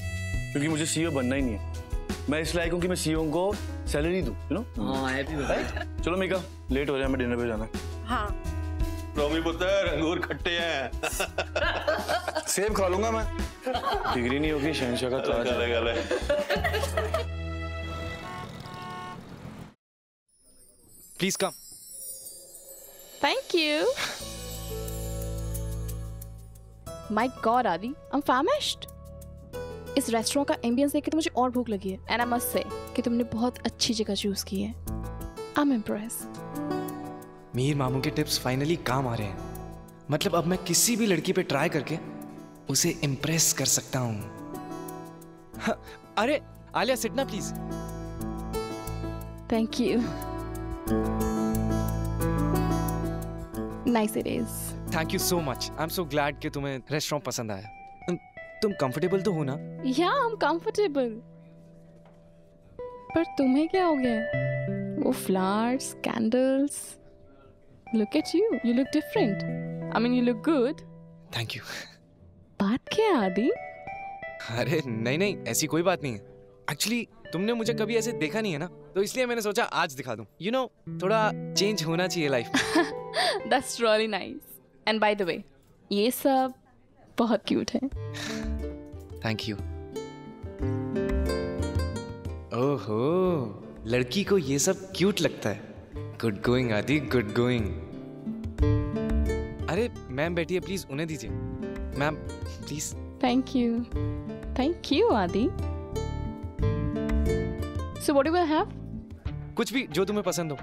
क्योंकि मुझे सीईओ बनना ही नहीं है। मैं इस लायक हूँ कि मैं सीईओ को सैलरी दूं, यू नो? हाँ, हैप्पी बर्थडे। चलो मीका, लेट हो रहा है, मैं डिनर पे जाना है। हाँ। रोमी पुत्र, अंगूर खट्टे हैं। सेब खा लूंगा मैं। डिग्री नहीं होगी, शहंशाह का ताज है। Please come. Thank you. My God आदि, आई एम फैमिश्ड। इस रेस्टोरेंट का एम्बियंस देख के तो मुझे और भूख लगी है। एंड आई मस्ट से कि तुमने बहुत अच्छी जगह चूज की है। I am impressed. मीर मामू के टिप्स फाइनली काम आ रहे हैं। मतलब अब मैं किसी भी लड़की पे ट्राई करके उसे इम्प्रेस कर सकता हूँ। हाँ, अरे आलिया सिट ना please. Thank you. Nice it is. Thank you so much. I am so glad कि तुम्हें रेस्टोरेंट पसंद आया। तुम कंफर्टेबल तो हो ना? या आई एम कंफर्टेबल। पर तुम्हें क्या हो गया? वो flowers, candles, look at you, you look different. I mean you look good. Thank you. बात क्या है आदि? अरे नहीं नहीं, ऐसी कोई बात नहीं है। एक्चुअली तुमने मुझे कभी ऐसे देखा नहीं है ना, तो इसलिए मैंने सोचा आज दिखा दूं। यू नो, थोड़ा चेंज होना चाहिए लाइफ में। That's really nice. And by the way, ये सब बहुत क्यूट है। Thank you. ओहो, लड़की को ये सब क्यूट लगता है। गुड गोइंग आदि, गुड गोइंग। अरे मैम बैठिए, प्लीज उन्हें दीजिए। Ma'am please. Thank you. Thank you आदि। So what do you have? कुछ भी जो तुम्हें पसंद हो।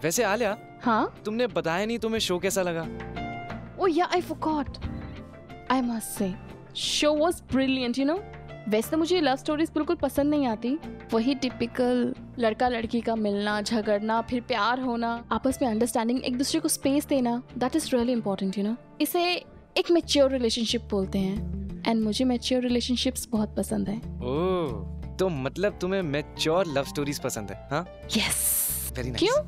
वैसे आलिया, हाँ? तुमने बताया नहीं तुम्हें शो कैसा लगा? Oh yeah, I forgot. I must say, show was brilliant, you know. वैसे तो मुझे लव स्टोरीज बिल्कुल पसंद नहीं आती। वही टिपिकल लड़का लड़की का मिलना, झगड़ना, फिर प्यार होना, आपस में अंडरस्टैंडिंग, एक दूसरे को स्पेस देना, that is really important, you know. इसे एक मैच्योर रिलेशनशिप बोलते हैं। एंड मुझे मैच्योर रिलेशनशिप्स बहुत पसंद है। ओह, तो मतलब तुम्हें मैच्योर लव स्टोरीज पसंद है? हाँ? यस। Very nice. क्यों?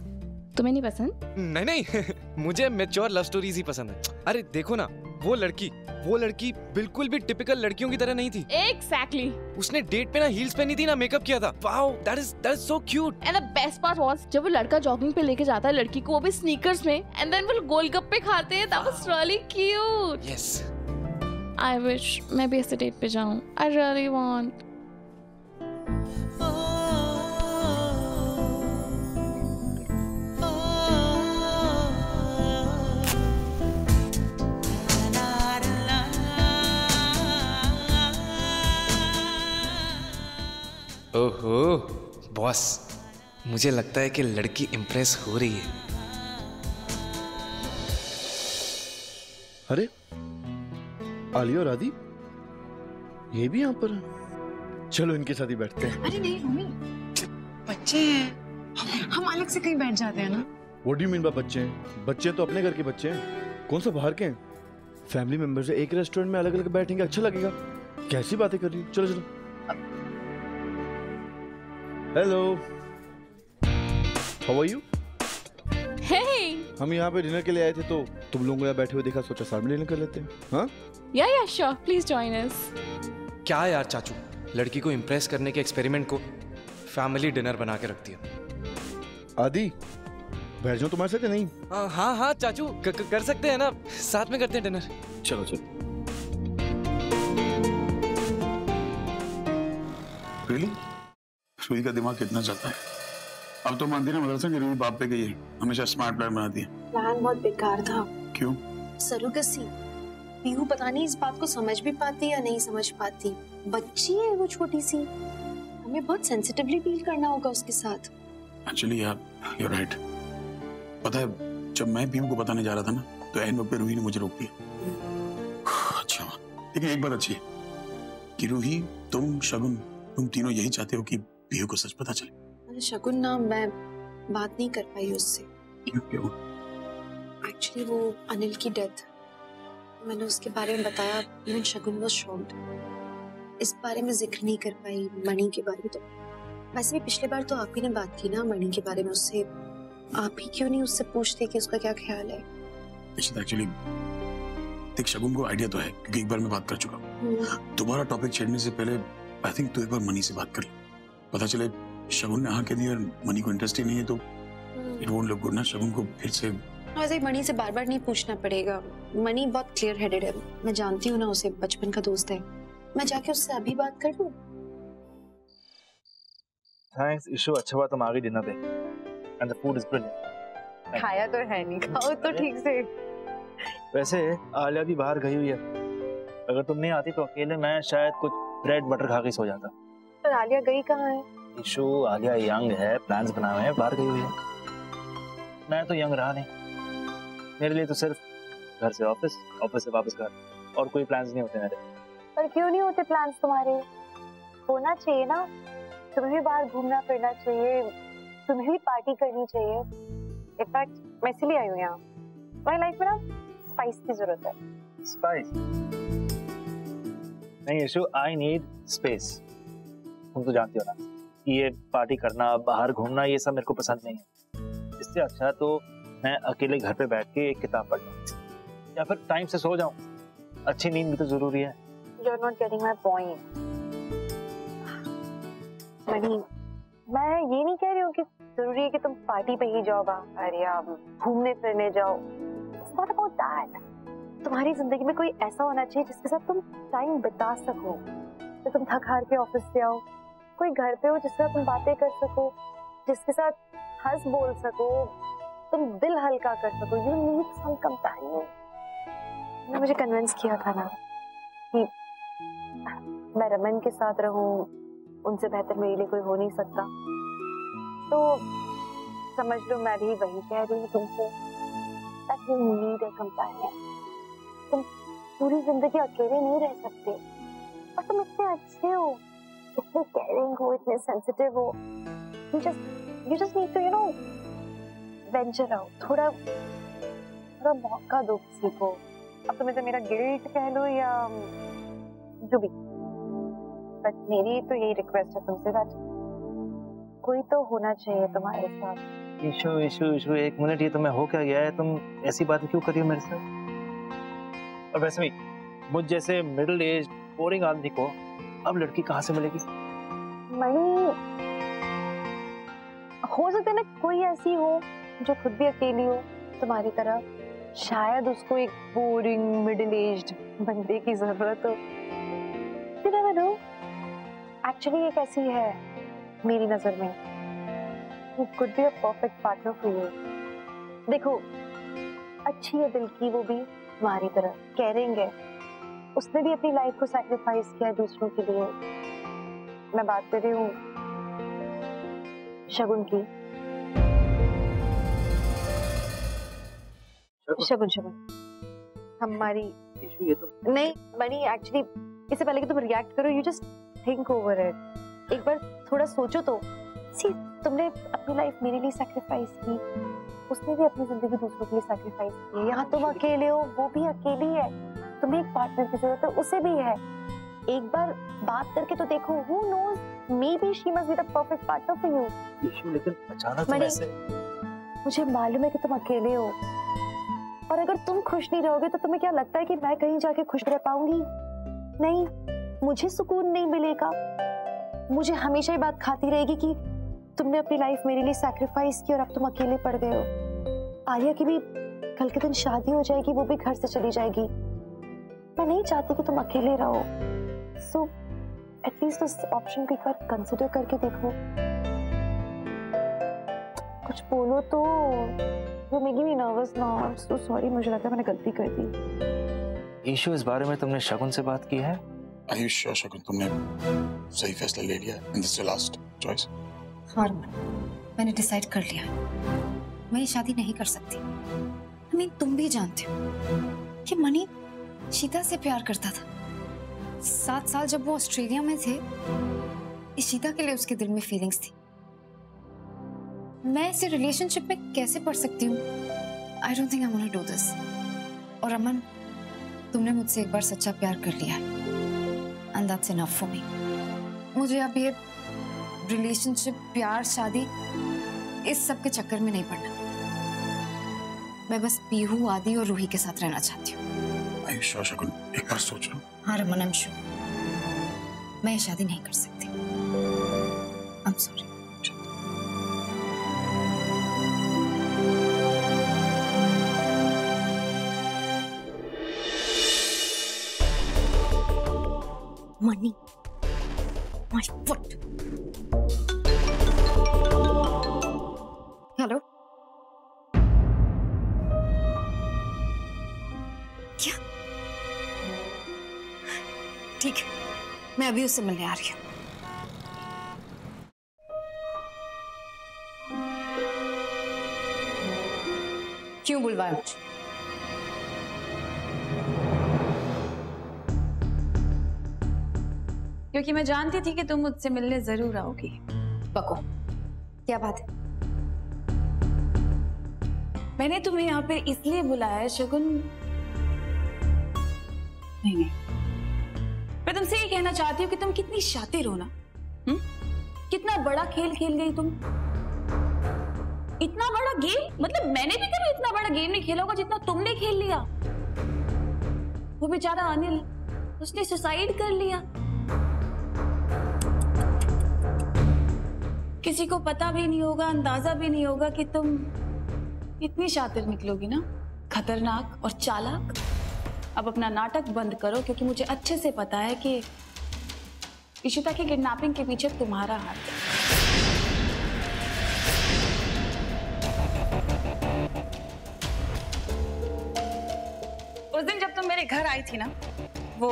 तुम्हें नहीं पसंद? नहीं नहीं, मुझे मैच्योर लव स्टोरीज ही पसंद है। अरे देखो ना, वो लड़की बिल्कुल भी टिपिकल लड़कियों की तरह नहीं थी। Exactly. उसने डेट पे ना हील्स पहनी थी ना मेकअप किया था। Wow, that is so cute. And the best part was जब वो लड़का जॉगिंग पे लेके जाता है लड़की को, वो भी स्नीकर्स में, and then वो गोलगप्पे खाते हैं। That was really cute. Yes. I wish मैं भी ऐसे डेट पे जाऊँ। I really want. ओहो बॉस, मुझे लगता है कि लड़की इम्प्रेस हो रही है। अरे आलिया और आदि, ये भी यहाँ पर है। चलो इनके साथ ही बैठते हैं। अरे नहीं रोमी, बच्चे हैं, हम अलग से कहीं बैठ जाते हैं ना। What do you mean by बच्चे हैं? बच्चे तो अपने घर के बच्चे हैं, कौन सा बाहर के हैं? फैमिली मेंबर्स एक रेस्टोरेंट में अलग अलग बैठेंगे, अच्छा लगेगा? कैसी बातें कर रही हो? चलो चलो। Hello, how are you? Hey. हम यहाँ पे डिनर के लिए आए थे, तो तुम लोगों को यहाँ बैठे हुए देखा, सोचा साथ में डिनर कर लेते हैं। हाँ? Yeah, sure. Please join us. क्या यार चाचू, लड़की को इम्प्रेस करने के एक्सपेरिमेंट को फैमिली डिनर बना के रख दिया। आदि, बैठ जाओ तुम्हारे साथ या नहीं? हाँ हाँ चाचू, कर सकते हैं ना, साथ में करते हैं डिनर। चलो चलो। Really? रूही का दिमाग कितना चलता है। अब तो मानती ना मदरसा की रूही बाप पे गई है, हमेशा स्मार्ट प्लान बनाती है। प्लान बहुत बेकार था। क्यों? सरोगेसी। पीहू पता नहीं इस बात को समझ भी पाती या नहीं समझ पाती। बच्ची है वो छोटी सी, हमें बहुत सेंसिटिवली डील करना होगा उसके साथ। Actually you're right। पता है, जब मैं पीहू को बताने जा रहा था ना, तो एन वक्त पे रूही ने मुझे रोक दिया। लेकिन एक बात अच्छी है कि रूही, तुम, शगुन, तुम तीनों यही चाहते हो कि पीहू को सच पता चले। अरे शगुन ना, मैं बात नहीं कर पाई उससे। क्यों? एक्चुअली वो अनिल की डेथ, मैंने उसके बारे में बताया, इवन शगुन वाज शॉक्ड। इस बारे में जिक्र नहीं कर पाई, मणि के बारे में। तो वैसे भी पिछले बार तो आप ही ने बात की ना मणि के बारे में उससे, आप ही क्यों नहीं उससे पूछते कि उसका क्या ख्याल है? एक्चुअली देख, शगुन को आइडिया तो है क्योंकि एक बार मैं बात कर चुका हूँ। दोबारा टॉपिक छेड़ने से पहले आई थिंक तू एक बार मणि से बात कर ले, पता चले शगुन ने हाँ कह दिया और मणि को इंटरेस्ट ही नहीं है तो इट वोंट लुक गुड ना। शगुन को फिर से वैसे मणि से बार बार नहीं पूछना पड़ेगा, मणि बहुत क्लियर हेडेड है, मैं जानती हूँ ना उसे, बचपन का दोस्त है। मैं जाके उससे अभी बात कर लूं? थैंक्स इशू, अच्छा हुआ तुम आ गई डिनर पे। And the food is brilliant. खाया तो है नहीं, खाओ तो ठीक से। वैसे आलिया भी बाहर गई हुई है, अगर तुम नहीं आती तो अकेले मैं शायद कुछ ब्रेड बटर खा के सो जाता। पर आलिया गई कहाँ है? इशू, आलिया यंग है, प्लान्स बनाए हैं, बाहर गई हुई है। मैं तो यंग रहा नहीं, मेरे लिए तो सिर्फ घर से ऑफिस, ऑफिस से वापस घर, और कोई प्लान्स नहीं होते मेरे। पर क्यों नहीं होते प्लान्स तुम्हारे? होना चाहिए ना, तुम्हें भी बाहर घूमना फिरना चाहिए, तुम्हें भी पार्टी करनी चाहिए। इनफैक्ट मैं इसलिए आई हूँ यहाँ, मेरी लाइफ में ना स्पाइस की जरूरत है। स्पाइस? नहीं इशू, आई नीड स्पेस। तुम तो जानती हो ना, ये पार्टी करना, बाहर घूमना, ये सब मेरे को पसंद नहीं है। इससे अच्छा तो मैं अकेले घर पे बैठ के एक किताब पढ़ लूं या फिर टाइम से सो जाऊं। अच्छी नींद भी तो जरूरी है। You're not getting my point. मणि, मैं ये नहीं कह रही हूँ कि जरूरी है कि तुम पार्टी पे ही जाओ बाहर या घूमने फिरने जाओ। It's not about that. तुम्हारी जिंदगी में कोई ऐसा होना चाहिए जिसके साथ तुम टाइम बिता सको। तो तुम थक हार के ऑफिस से आओ, कोई घर पे हो जिसके साथ तुम बातें कर सको, जिसके साथ हंस बोल सको, तुम दिल हल्का कर सको। You need some companion. ने मुझे कन्विंस किया था ना कि मैं रमन के साथ रहूं, उनसे बेहतर मेरे लिए कोई हो नहीं सकता। तो समझ लो मैं भी वही कह रही हूँ तुमसे, that you need a companion. तुम पूरी जिंदगी अकेले नहीं रह सकते, और तुम इतने अच्छे हो, इतने केयरिंग हो, इतने सेंसिटिव हो। You just need to, you know, venture out. थोड़ा मौका दो किसी को। अब तुम्हें तो मेरा गिल्ट कह लो या जो भी, बट मेरी तो यही रिक्वेस्ट है तुमसे, दैट कोई तो होना चाहिए तुम्हारे साथ। इशू इशू इशू, एक मिनट, ये तुम्हें हो क्या गया है? तुम ऐसी बातें क्यों कर रही हो मेरे साथ? और वैसे भी मुझ जैसे मिडिल एज बोरिंग आदमी को अब लड़की कहाँ से मिलेगी? मणि, हो सकता है ना कोई ऐसी हो जो खुद भी अकेली हो तुम्हारी तरह, शायद उसको एक बोरिंग मिडिल एज्ड बंदे की जरूरत हो। You never know. Actually एक ऐसी है मेरी नजर में, who could be a perfect partner for you. देखो, अच्छी है दिल की, वो भी तुम्हारी तरह केयरिंग है, उसने भी अपनी लाइफ को सैक्रिफाइस किया दूसरों के लिए। मैं बात कर रही हूँ शगुन की। शगुन हमारी ये तो नहीं मणि, एक्चुअली इससे पहले कि तुम रिएक्ट करो, you just think over it. एक बार थोड़ा सोचो तो। सी, तुमने अपनी लाइफ मेरे लिए सैक्रिफाइस की, उसने भी अपनी जिंदगी दूसरों के लिए सैक्रिफाइस की। यहाँ तुम अकेले हो, वो भी अकेली है, तुम्हें एक पार्टनर की जरूरत है, उसे भी है। एक बार बात करके तो देखो, who knows, maybe she must be the perfect partner for you. लेकिन अचानक तुम ऐसे। मुझे मालूम है कि तुम अकेले हो, और अगर तुम खुश नहीं रहोगे तो तुम्हें क्या लगता है कि मैं कहीं जाके खुश रह पाऊंगी? नहीं, मुझे सुकून नहीं मिलेगा। मुझे हमेशा ये बात खाती रहेगी कि तुमने अपनी लाइफ मेरे लिए सैक्रिफाइस की और अब तुम अकेले पड़ गए हो। आर्या की भी कल के दिन शादी हो जाएगी, वो भी घर से चली जाएगी। मैं नहीं चाहती कि तुम अकेले रहो। सो एटलीस्ट इस ऑप्शन को एक बार कंसिडर करके देखो। कुछ बोलो तो। You're making me nervous now. I'm so sorry. मुझे लगता है मैंने गलती कर दी। इशू, इस बारे में तुमने शगुन से बात की है? Are you sure, शगुन, तुमने सही फैसला ले लिया? And this is your last choice? हाँ, मैंने डिसाइड कर लिया, मैं ये शादी नहीं कर सकती। I mean, तुम भी जानते हो कि मणि शीता से प्यार करता था, 7 साल जब वो ऑस्ट्रेलिया में थे, इशिता के लिए उसके दिल में फीलिंग्स थी। मैं ऐसे रिलेशनशिप में कैसे पढ़ सकती हूँ? I don't think I want to do this. और अमन, तुमने मुझसे एक बार सच्चा प्यार कर लिया है, and that's enough for me. मुझे अब ये रिलेशनशिप, प्यार, शादी, इस सब के चक्कर में नहीं पड़ना। मैं बस पीहू, आदि और रूही के साथ रहना चाहती हूँ। शगुन, एक बार सोच लो। हाँ रमन, आई एम श्योर मैं ये शादी नहीं कर सकती। I am sorry. Money, my foot. Hello, क्या? ठीक है, मैं अभी उससे मिलने आ रही हूँ। क्यों बुलवाया मुझे? क्योंकि मैं जानती थी कि तुम मुझसे मिलने जरूर आओगी। बको, क्या बात है? मैंने तुम्हें यहाँ पे इसलिए बुलाया है शगुन, नहीं मैं तुमसे ये कहना चाहती हूँ कि तुम कितनी शातिर हो ना। कितना बड़ा खेल खेल गई तुम। इतना बड़ा गेम, मतलब मैंने भी कभी इतना बड़ा गेम नहीं खेला होगा जितना तुमने खेल लिया। वो बेचारा अनिल, उसने सुसाइड कर लिया। किसी को पता भी नहीं होगा, अंदाजा भी नहीं होगा कि तुम इतनी शातिर निकलोगी ना, खतरनाक और चालाक। अब अपना नाटक बंद करो, क्योंकि मुझे अच्छे से पता है कि इशिता की किडनैपिंग के पीछे तुम्हारा हाथ है। उस दिन जब तुम मेरे घर आई थी ना, वो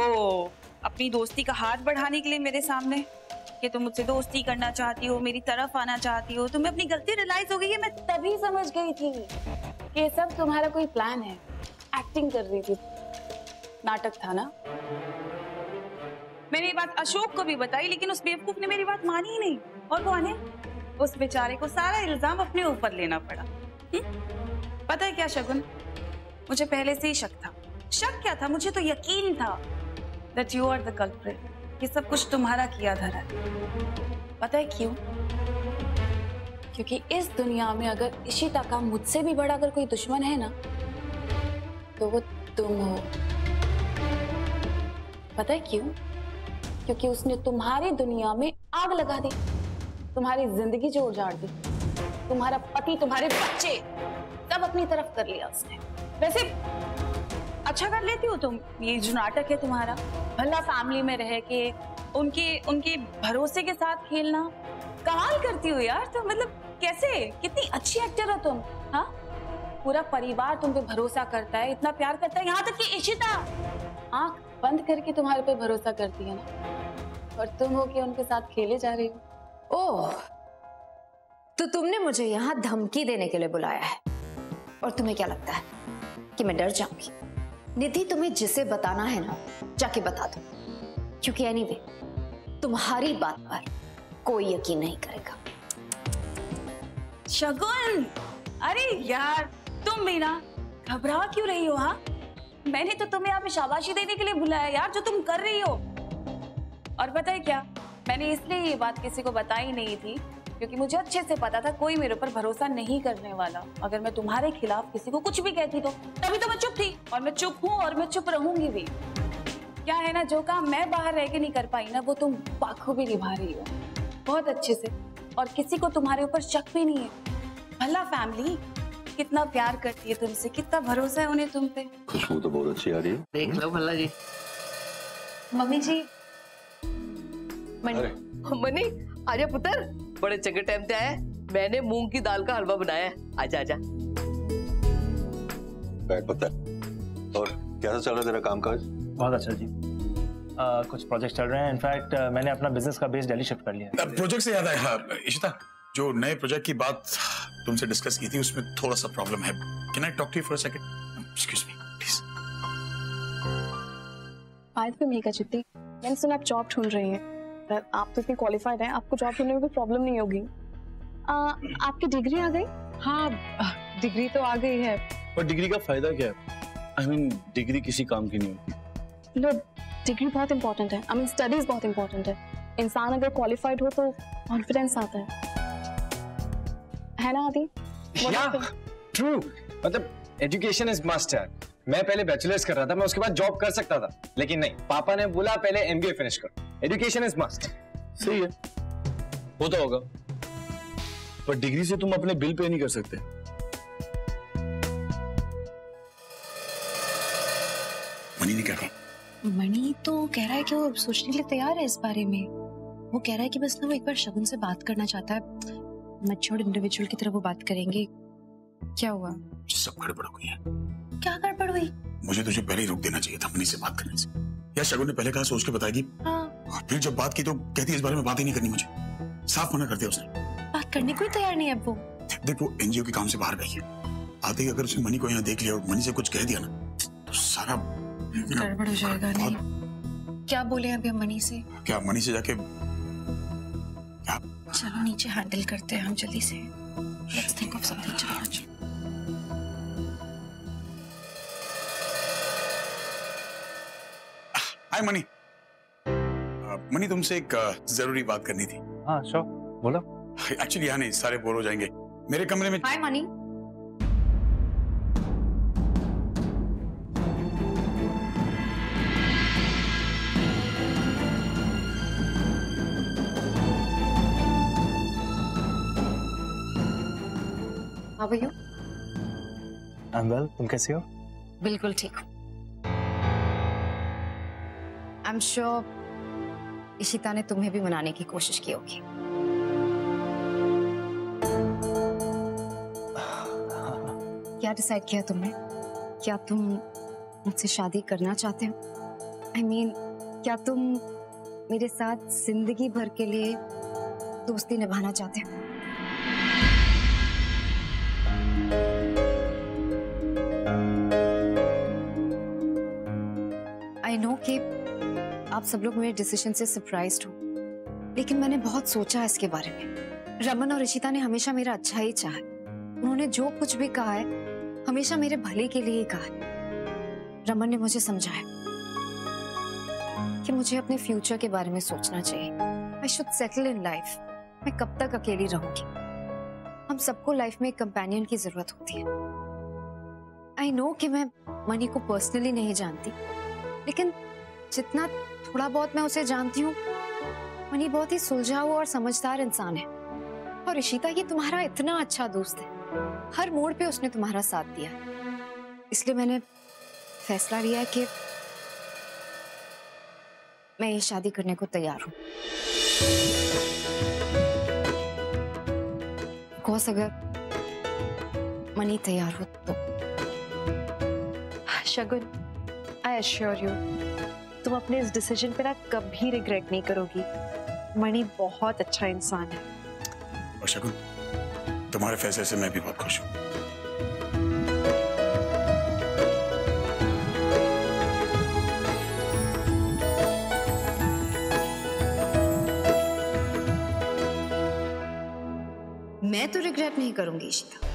अपनी दोस्ती का हाथ बढ़ाने के लिए मेरे सामने कि तुम मुझसे दोस्ती करना चाहती हो, मेरी तरफ आना चाहती हो, तुम्हें अपनी गलती रियलाइज हो गई है। मैं तभी समझ गई थी कि ये सब तुम्हारा कोई प्लान है। एक्टिंग कर रही थी, नाटक था ना। मैंने ये बात अशोक को भी बताई, लेकिन उस बेवकूफ ने मेरी बात मानी ही नहीं। और वो अनिल, उस बेचारे को सारा इल्जाम अपने ऊपर लेना पड़ा। पता है क्या शगुन, मुझे पहले से ही शक था। शक क्या था, मुझे तो यकीन था that you are the culprit। ये सब कुछ तुम्हारा किया धरा है। पता है क्यों? क्योंकि इस दुनिया में अगर इशिता का मुझसे भी बड़ा अगर कोई दुश्मन है ना, तो वो तुम हो। पता है क्यों? क्योंकि उसने तुम्हारी दुनिया में आग लगा दी, तुम्हारी जिंदगी जो उजाड़ दी, तुम्हारा पति, तुम्हारे बच्चे सब अपनी तरफ कर लिया उसने। वैसे अच्छा कर लेती हो तुम, ये जो नाटक है तुम्हारा, भला फैमिली में रह के उनके भरोसे के साथ खेलना, कमाल करती हो यार तुम। मतलब कैसे, कितनी अच्छी एक्टर हो तुम। हाँ, पूरा परिवार तुम पे भरोसा करता है, इतना प्यार करता है, यहाँ तक कि इशिता आंख बंद करके तुम्हारे पे भरोसा करती है ना, और तुम हो कि उनके साथ खेले जा रही हो। ओह, तो तुमने मुझे यहाँ धमकी देने के लिए बुलाया है, और तुम्हें क्या लगता है कि मैं डर जाऊंगी? निधि, तुम्हें जिसे बताना है ना, जाके बता दो, क्योंकि एनीवे तुम्हारी बात पर कोई यकीन नहीं करेगा। शगुन, अरे यार तुम भी ना घबरा क्यों रही हो? हाँ, मैंने तो तुम्हें यहाँ पे शाबाशी देने के लिए बुलाया यार, जो तुम कर रही हो। और पता है क्या, मैंने इसलिए ये बात किसी को बताई नहीं थी, क्योंकि मुझे अच्छे से पता था कोई मेरे ऊपर भरोसा नहीं करने वाला। अगर मैं तुम्हारे खिलाफ किसी को कुछ भी कहती तो तभी तो मैं चुप थी, और मैं चुप हूँ और मैं चुप रहूंगी भी। क्या है ना, जो काम मैं बाहर रह के नहीं कर पाई ना, वो तुम बाखूबी निभा रही हो बहुत अच्छे से, और किसी को तुम्हारे ऊपर शक भी नहीं है। भला फैमिली कितना प्यार करती है तुमसे, कितना भरोसा है उन्हें तुम पे। खुशबू तो बहुत अच्छी आ रही है। देख लो भला जी। मम्मी जी। मनी, आजा पुत्र, बड़े चंगे टाइम पे आया। मैंने मूंग की दाल का हलवा बनाया है, आजा आजा। बैठ पुत्र। और कैसा चल रहा है तेरा कामकाज? बहुत अच्छा जी। कुछ प्रोजेक्ट चल रहे हैं। इनफैक्ट मैंने अपना बिजनेस का बेस दिल्ली शिफ्ट कर लिया है। प्रोजेक्ट से याद आया, इशिता, जो नए प्रोजेक्ट की बात तुमसे डिस्कस की थी, उसमें थोड़ा सा प्रॉब्लम है। Can I talk to you for a second? Excuse me please. आज भी मेघा चिट्टी, मैंने सुना आप जॉब ढूंढ रही हैं। पर आप तो इतनी क्वालिफाइड हैं, आपको जॉब ढूंढने में कोई प्रॉब्लम नहीं होगी। आपकी डिग्री आ गई? हाँ, डिग्री तो आ गई है। पर डिग्री का फायदा क्या है? I mean, डिग्री किसी काम की नहीं होती। लो, डिग्री बहुत इंपॉर्टेंट है। I mean, स्टडीज बहुत इंपॉर्टेंट है। इंसान अगर क्वालिफाइड हो तो कॉन्फिडेंस आता है ना आदि? ट्रू, मतलब एजुकेशन इज मस्ट है। मैं पहले बैचलर्स कर रहा था, मैं उसके बाद जॉब कर सकता था, लेकिन नहीं, पापा ने बोला पहले एमबीए फिनिश करो, एजुकेशन इज मस्ट। सही है, होता होगा, पर डिग्री से तुम अपने बिल पे नहीं कर सकते। मनी ने क्या कहा? मणि तो कह रहा है कि वो सोचने के लिए तैयार है इस बारे में। वो कह रहा है कि बस ना वो एक बार शगुन से बात करना चाहता है, मैच्योर्ड इंडिविजुअल की तरह वो बात करेंगे। क्या हुआ? सब गड़बड़ हो गई है। क्या गड़बड़ हुई? मुझे तुझे पहले ही रोक देना चाहिए था मनी से बात करने से। या शगुन ने पहले कहा सोच के बताएगी। हाँ। और फिर जब बात की तो कहती इस बारे में बात ही नहीं करनी मुझे। साफ मना कर दिया उसने। बात करने को ही तैयार नहीं है अब वो। देख वो एनजीओ के काम से बाहर गई है। आते ही अगर उसने मनी को यहाँ देख लिया और मनी से कुछ कह दिया ना तो सारा गड़बड़ हो जाएगा। नहीं, क्या बोले अभी हम मनी से? क्या मनी से जाके चलो नीचे हैंडल करते हैं हम जल्दी से। Let's think of something. चलो हाय मनी। मनी तुमसे एक जरूरी बात करनी थी। हाँ श्योर, बोलो। एक्चुअली यहाँ नहीं, सारे बोर हो जाएंगे। मेरे कमरे में। हाय money. How are you? I'm well, तुम कैसे हो? बिल्कुल ठीक हूँ। I'm sure इशिता ने तुम्हें भी मनाने की कोशिश की होगी। क्या डिसाइड किया तुमने? क्या तुम मुझसे शादी करना चाहते हो? I mean, क्या तुम मेरे साथ जिंदगी भर के लिए दोस्ती निभाना चाहते हो? आई नो कि आप सब लोग मेरे डिसीजन से सरप्राइज्ड हो, लेकिन मैंने बहुत सोचा इसके बारे में। रमन और इशिता ने हमेशा मेरा अच्छा ही चाहा। उन्होंने जो कुछ भी कहा है हमेशा मेरे भले के लिए ही कहा है। रमन ने मुझे समझाया कि मुझे अपने फ्यूचर के बारे में सोचना चाहिए। I should settle in life. मैं कब तक अकेली रहूंगी? हम सबको लाइफ में एक कंपेनियन की जरूरत होती है। आई नो कि मैं मनी को पर्सनली नहीं जानती, लेकिन जितना थोड़ा बहुत मैं उसे जानती हूँ, मनी बहुत ही सुलझा हुआ और समझदार इंसान है। और इशिता ये तुम्हारा इतना अच्छा दोस्त है, हर मोड़ पे उसने तुम्हारा साथ दिया। इसलिए मैंने फैसला लिया है कि मैं ये शादी करने को तैयार हूँ। कोर्स अगर मनी तैयार हो तो। शगुन, आई एश्योर यू, तुम अपने इस डिसीजन पे ना कभी रिग्रेट नहीं करोगी। मणि बहुत अच्छा इंसान है। और शगुन, तुम्हारे फैसले से मैं भी बहुत खुश हूँ। मैं तो रिग्रेट नहीं करूंगी इशिता,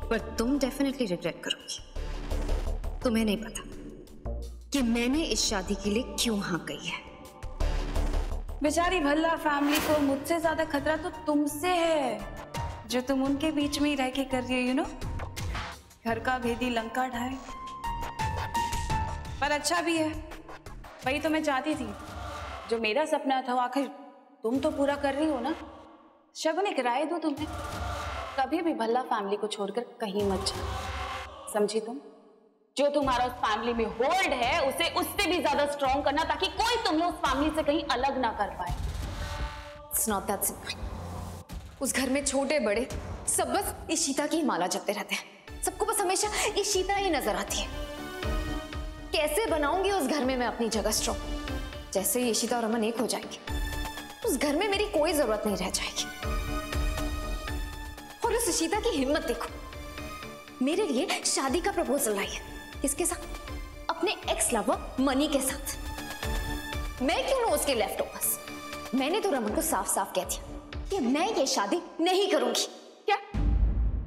पर तुम डेफिनेटली रिग्रेट करोगी। तुम्हें नहीं पता कि मैंने इस शादी के लिए क्यों हाँ कही है। बेचारी भल्ला फैमिली को मुझसे ज्यादा खतरा तो तुमसे है, जो तुम उनके बीच में ही रह के कर रही हो, यू नो। घर का भेदी लंका ढाए। पर अच्छा भी है, वही तो मैं चाहती थी। जो मेरा सपना था आखिर तुम तो पूरा कर रही हो ना। शगुन, एक राय दूं तुम्हें, कभी भी भल्ला फैमिली को छोड़कर कहीं मत जाओ, समझी तुम? जो तुम्हारा उस फैमिली में होल्ड है उसे उससे भी ज्यादा स्ट्रॉन्ग करना, ताकि कोई तुम्हें उस फैमिली से कहीं अलग ना कर पाए। It's not that simple. उस घर में छोटे बड़े सब बस इशिता की माला जपते रहते हैं। सबको बस हमेशा इशिता ही नजर आती है। कैसे बनाऊंगी उस घर में मैं अपनी जगह स्ट्रॉन्ग? जैसे ही इशिता और रमन एक हो जाएंगे, उस घर में मेरी कोई जरूरत नहीं रह जाएगी। और उस इशिता की हिम्मत देखो, मेरे लिए शादी का प्रपोजल लाई है। किसके साथ? अपने एक्स लवर मनी के साथ। मैं क्यों ना उसके लेफ्ट ओवर्स? मैंने तो रमन को साफ साफ कह दिया कि मैं ये शादी नहीं करूंगी। क्या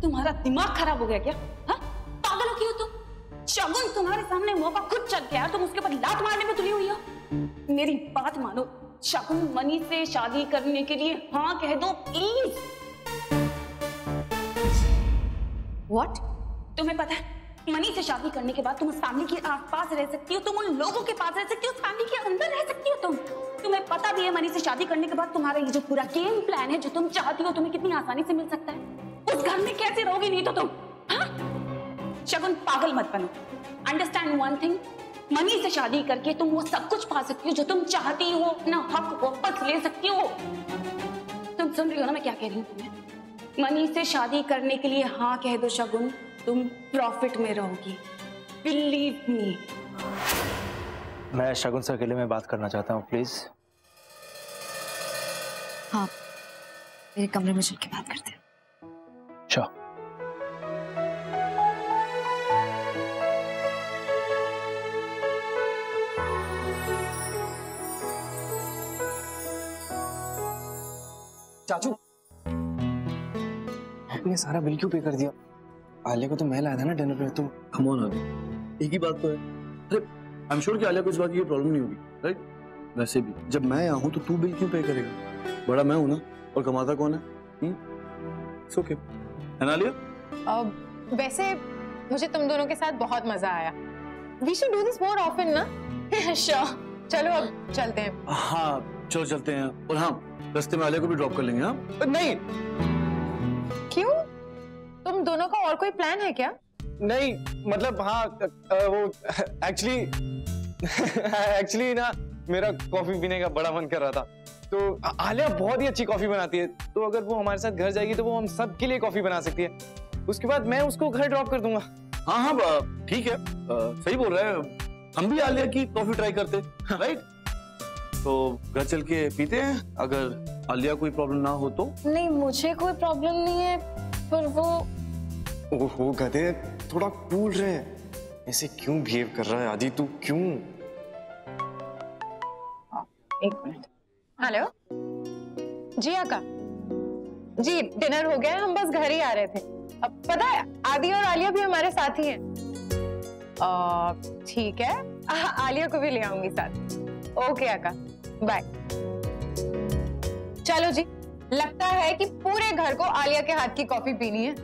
तुम्हारा दिमाग खराब हो गया क्या? हाँ, पागल हो क्यों तुम? शगुन तुम्हारे सामने मौका खुद चल गया, तुम उसके ऊपर लात मारने में तुली हुई हो। मेरी बात मानो, शगुन मनी से शादी करने के लिए हाँ कह दो प्लीज। What? तुम्हें पता है, मनी से शादी करने के बाद तुम उस फैमिली के आसपास रह सकती हो, तुम उन लोगों के पास रह सकती हो, उस फैमिली के अंदर रह सकती हो तुम्हें पता भी है मनी से शादी करने के बाद तुम्हारा ये जो पूरा गेम प्लान है जो तुम चाहती हो तुम्हें कितनी आसानी से मिल सकता है। उस घर में कैसे रहोगी नहीं तो तुम? हाँ? शगुन पागल मत बनो। अंडरस्टैंड वन थिंग, मनी से शादी करके तुम वो सब कुछ पा सकती हो जो तुम चाहती हो, अपना हक वापस ले सकती हो। तुम सुन रही हो ना मैं क्या कह रही हूँ तुम्हें? मनी से शादी करने के लिए हाँ कह दो शगुन, तुम प्रॉफिट में रहोगी, बिलीव मी। मैं शगुन से अकेले में बात करना चाहता हूँ प्लीज। हाँ, मेरे कमरे में चल के बात करते हैं। Sure. चाचू, आपने सारा बिल क्यों पे कर दिया? आलिया को तो मैं लाया था ना डिनर पे। तुम कम ऑन अभी, एक ही बात तो है। अरे आई एम श्योर कि आलिया को इस बात की प्रॉब्लम नहीं होगी, राइट? वैसे भी जब मैं यहाँ हूँ तो तू बिल क्यों पे करेगा? बड़ा मैं हूँ ना, और कमाता कौन है? It's okay. है ना आलिया? वैसे मुझे तुम दोनों के साथ बहुत मजा आया। We should do this more often ना? Sure. चलो अब चलते हैं। हाँ चलो चलते हैं, और हाँ रास्ते में आलिया को भी ड्रॉप कर लेंगे। हाँ नहीं। क्यों? तुम दोनों का और कोई प्लान है क्या? नहीं मतलब हाँ वो एक्चुअली ना मेरा कॉफी पीने का बड़ा मन कर रहा था, तो आलिया बहुत ही अच्छी कॉफी बनाती है, तो अगर वो हमारे साथ घर जाएगी तो वो हम सब के लिए कॉफी बना सकती है। उसके बाद मैं उसको घर ड्रॉप कर दूंगा। हाँ हाँ ठीक है, सही बोल रहे हैं। हम भी आलिया की कॉफी ट्राई करते, राइट? तो घर चल के पीते हैं, अगर आलिया कोई प्रॉब्लम ना हो तो। नहीं मुझे कोई प्रॉब्लम नहीं है, पर वो ओहो गधे, थोड़ा कूल रहे, ऐसे क्यों बिहेव कर रहा है आदि तू? क्यों? एक मिनट। हेलो जी आका जी, डिनर हो गया है, हम बस घर ही आ रहे थे। अब पता है आदि और आलिया भी हमारे साथ ही हैं। ठीक है, आलिया को भी ले आऊंगी साथ। ओके आका, बाय। चलो जी, लगता है कि पूरे घर को आलिया के हाथ की कॉफी पीनी है।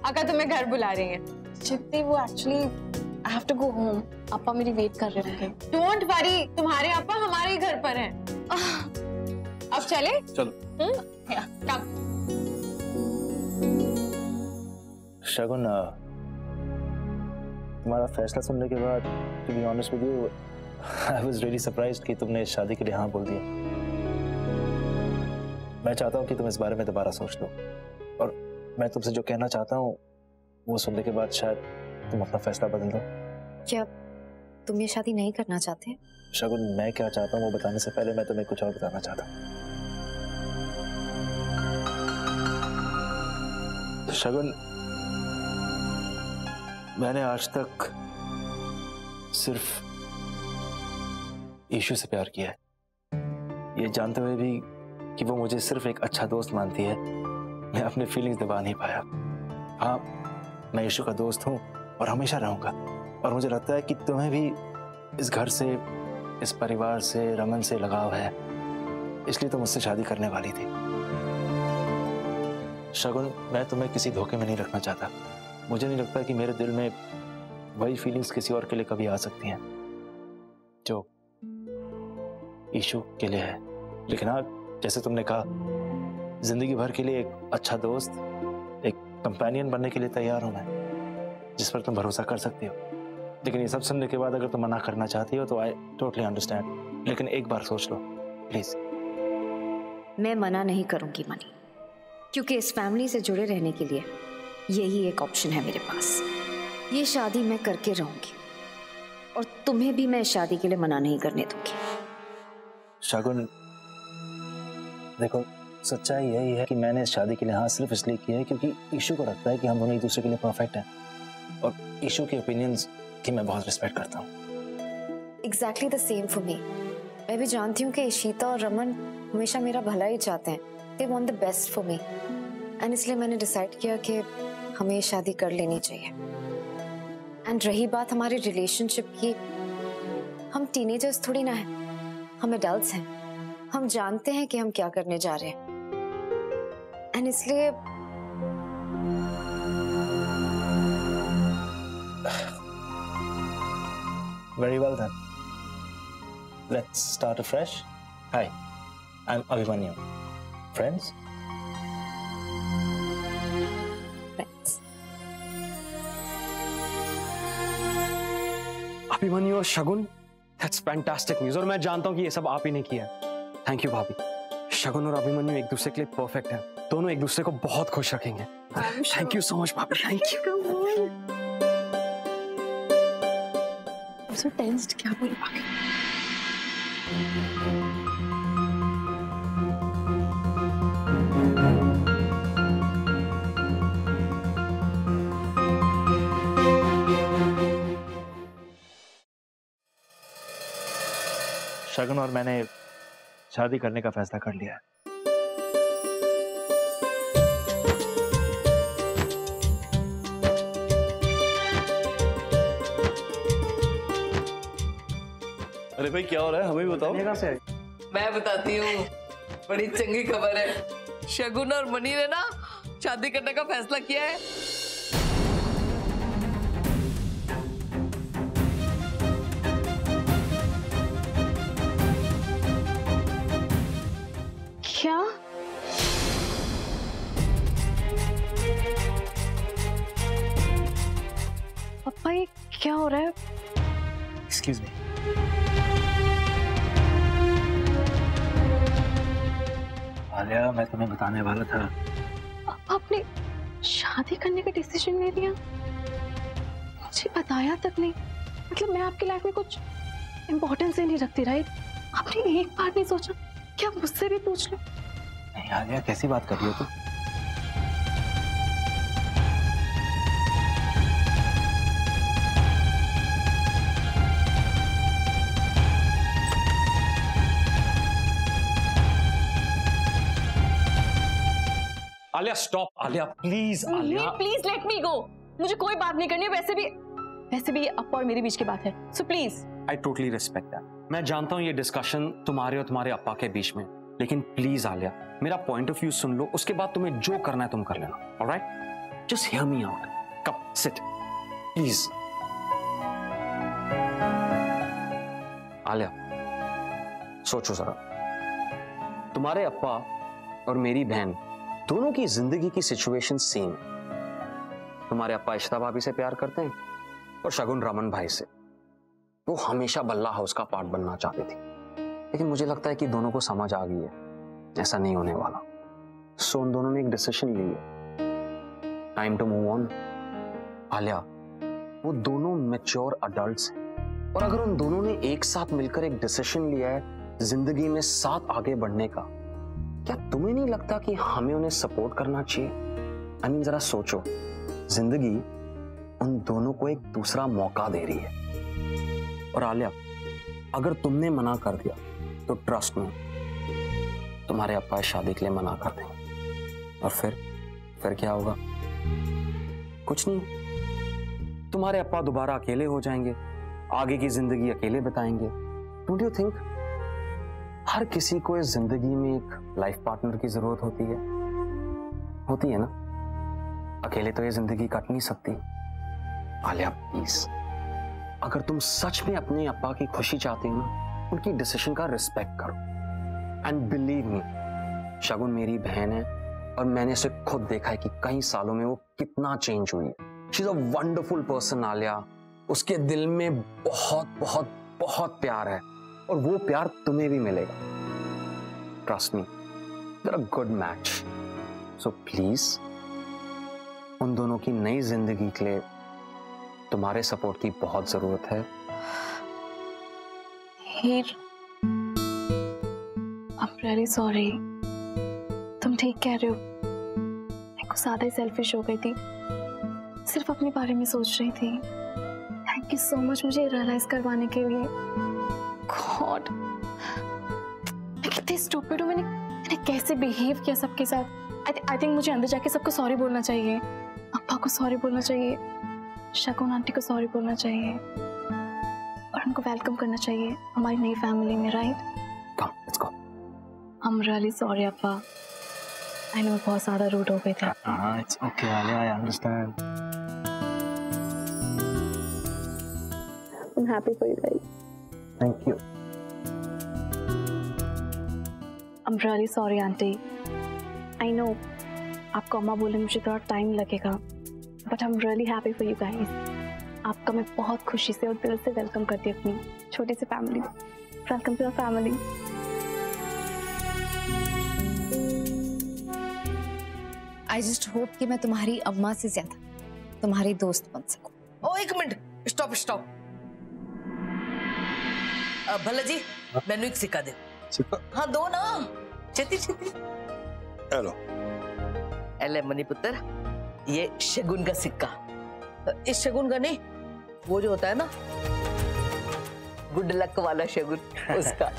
आका तुम्हें घर बुला रही हैं। चित्ती वो actually I have to go home, पापा मेरी वेट कर रहे होंगे। डोंट वरी, तुम्हारे पापा हमारे ही घर पर हैं। अब चले? चलो। कम। शगुन, तुम्हारा फैसला सुनने के बाद to be honest with you I was really surprised कि तुमने इस शादी के लिए हाँ बोल दिया। मैं चाहता हूँ कि तुम इस बारे में दोबारा सोच लो, और मैं तुमसे जो कहना चाहता हूँ वो सुनने के बाद शायद तुम अपना फैसला बदल दो। क्या तुम ये शादी नहीं करना चाहते? शगुन, मैं क्या चाहता हूँ वो बताने से पहले मैं तुम्हें कुछ और बताना चाहता हूँ। शगुन, मैंने आज तक सिर्फ ईशू से प्यार किया है, ये जानते हुए भी कि वो मुझे सिर्फ एक अच्छा दोस्त मानती है। मैं अपने फीलिंग्स दबा नहीं पाया। हाँ, मैं ईशू का दोस्त हूँ और हमेशा रहूंगा, और मुझे लगता है कि तुम्हें भी इस घर से, इस परिवार से, रमन से लगाव है, इसलिए तुम मुझसे शादी करने वाली थी। शगुन, मैं तुम्हें किसी धोखे में नहीं रखना चाहता। मुझे नहीं लगता कि मेरे दिल में वही फीलिंग्स किसी और के लिए कभी आ सकती हैं जो ईशू के लिए है। लेकिन हाँ, जैसे तुमने कहा, जिंदगी भर के लिए एक अच्छा दोस्त, एक कंपेनियन बनने के लिए तैयार हूं मैं, जिस पर तुम भरोसा कर सकती हो। लेकिन ये सब सुनने के बाद अगर तुम मना करना चाहती हो तो आई टोटली अंडरस्टैंड, लेकिन एक बार सोच लो प्लीज। मैं मना नहीं करूंगी मनी, क्योंकि इस फैमिली से जुड़े रहने के लिए यही एक ऑप्शन है मेरे पास। ये शादी मैं करके रहूंगी, और तुम्हें भी मैं इस शादी के लिए मना नहीं करने दूंगी। शगुन, देखो, सच्चाई यही है कि मैंने इस शादी के लिए हाँ सिर्फ इसलिए की है क्योंकि ईशू को लगता है कि हम दोनों एक दूसरे के लिए परफेक्ट हैं, और ईशू के ओपिनियंस की मैं बहुत रिस्पेक्ट करता हूँ। Exactly the same for me. मैं भी जानती हूँ कि इशिता और रमन हमेशा मेरा भला ही चाहते हैं। They want the best for me and इसलिए मैंने डिसाइड किया कि हमें ये शादी कर लेनी चाहिए। एंड रही बात हमारे रिलेशनशिप की, हम टीनेजर्स थोड़ी ना हैं, हम एडल्ट्स हैं। हम जानते हैं कि हम क्या करने जा रहे हैं एंड इसलिए Very well then. Let's start afresh. Hi, I'm Abhimanyu. Friends? Abhimanyu और शगुन, दैट्स फैंटास्टिक न्यूज़। और मैं जानता हूँ कि ये सब आप ही ने किया है। थैंक यू भाभी। शगुन और अभिमन्यु एक दूसरे के लिए परफेक्ट हैं। दोनों एक दूसरे को बहुत खुश रखेंगे। थैंक यू सो मच भाभी। Thank you. So tensed, क्या बोल पाएंगे? शगुन और मैंने शादी करने का फैसला कर लिया है। अरे भाई क्या हो रहा है, हमें भी बताओ। मैं बताती हूँ, बड़ी चंगी खबर है। शगुन और मनी ने ना शादी करने का फैसला किया है। क्या? पापा ये क्या हो रहा है? Excuse me. आलिया, मैं तुम्हें बताने वाला था। आपने शादी करने का डिसीजन ले लिया, मुझे बताया तक नहीं। मतलब मैं आपकी लाइफ में कुछ इम्पोर्टेंस ही नहीं रखती, राइट? आपने एक बार नहीं सोचा क्या मुझसे भी पूछ लो? नहीं आलिया, कैसी बात कर रही हो तुम? Alia stop. Alia please. Alia please let me go. मुझे कोई बात नहीं करनी है। वैसे भी ये अप्पा और मेरे बीच की बात है, so please. I totally respect that. मैं जानता हूँ ये डिस्कशन तुम्हारे और तुम्हारे अप्पा के बीच में, लेकिन प्लीज आलिया मेरा पॉइंट ऑफ व्यू सुन लो, उसके बाद तुम्हें जो करना है तुम कर लेना। Alright, just hear me out. Come sit please. Alia सोचो जरा, तुम्हारे अप्पा और मेरी बहन दोनों की जिंदगी की सिचुएशन सेम है। तुम्हारे अप्पा इशिता भाभी से प्यार करते हैं और शगुन रमन भाई से। वो हमेशा बल्ला हाउस का पार्ट बनना चाहते थे, लेकिन मुझे लगता है कि दोनों को समझ आ गई है ऐसा नहीं होने वाला। सो उन दोनों ने एक डिसीजन ली है, time to move on. Alia, वो दोनों मैच्योर अडल्ट्स हैं और अगर उन दोनों ने एक साथ मिलकर एक डिसीजन लिया है जिंदगी में साथ आगे बढ़ने का, क्या तुम्हें नहीं लगता कि हमें उन्हें सपोर्ट करना चाहिए? आई मीन जरा सोचो, जिंदगी उन दोनों को एक दूसरा मौका दे रही है। और आलिया, अगर तुमने मना कर दिया तो ट्रस्ट में तुम्हारे अप्पा शादी के लिए मना कर देंगे और फिर क्या होगा? कुछ नहीं, तुम्हारे अप्पा दोबारा अकेले हो जाएंगे, आगे की जिंदगी अकेले बताएंगे। डोंट यू थिंक हर किसी को इस जिंदगी में एक लाइफ पार्टनर की जरूरत होती है ना? अकेले तो ये जिंदगी कट नहीं सकती। आलिया प्लीज, अगर तुम सच में अपने अप्पा की खुशी चाहती हो ना, उनकी डिसीजन का रिस्पेक्ट करो। एंड बिलीव मी, शगुन मेरी बहन है और मैंने उसे खुद देखा है कि कई सालों में वो कितना चेंज हुई है। She is a wonderful person Alia. उसके दिल में बहुत बहुत बहुत प्यार है और वो प्यार तुम्हें भी मिलेगा। Trust me, you are a good match. So please, उन दोनों की नई जिंदगी के लिए तुम्हारे सपोर्ट की बहुत जरूरत है। हीर, I'm really sorry। तुम ठीक कह रहे हो, मैं कुछ ज्यादा ही सेल्फिश हो गई थी, सिर्फ अपने बारे में सोच रही थी। थैंक यू सो मच मुझे रियलाइज करवाने के लिए। गॉड, स्टूपिड हूँ, मैंने कैसे बिहेव किया सबके साथ। आई थिंक मुझे अंदर जाके सबको सॉरी बोलना चाहिए। अप्पा को सॉरी बोलना चाहिए, शगुन आंटी को सॉरी बोलना चाहिए और उनको वेलकम करना चाहिए हमारी नई फैमिली में, right? Come, let's go. I'm really sorry Appa, I know बहुत ज्यादा रूड हो गए थे। हाँ, it's okay Alia, I understand. I'm happy for you guys. Thank you. I'm really sorry aunty, I know आपको अम्मा बोले मुझे थोड़ा टाइम लगेगा, but I am really happy for you guys. आपका मैं बहुत खुशी से और दिल से वेलकम करती हूँ अपनी छोटी सी family. Welcome to our family. I just hope कि मैं तुम्हारी अम्मा से ज्यादा तुम्हारी दोस्त बन सकूं। ओ एक मिनट, स्टॉप स्टॉप। भला जी मैनू एक सिक्का दे। सिक्का? हाँ दो ना, छेती छेती। हेलो एले मनी पुत्र, ये शगुन का सिक्का। इस शगुन का नहीं, वो जो होता है ना गुड लक वाला शगुन, उसका।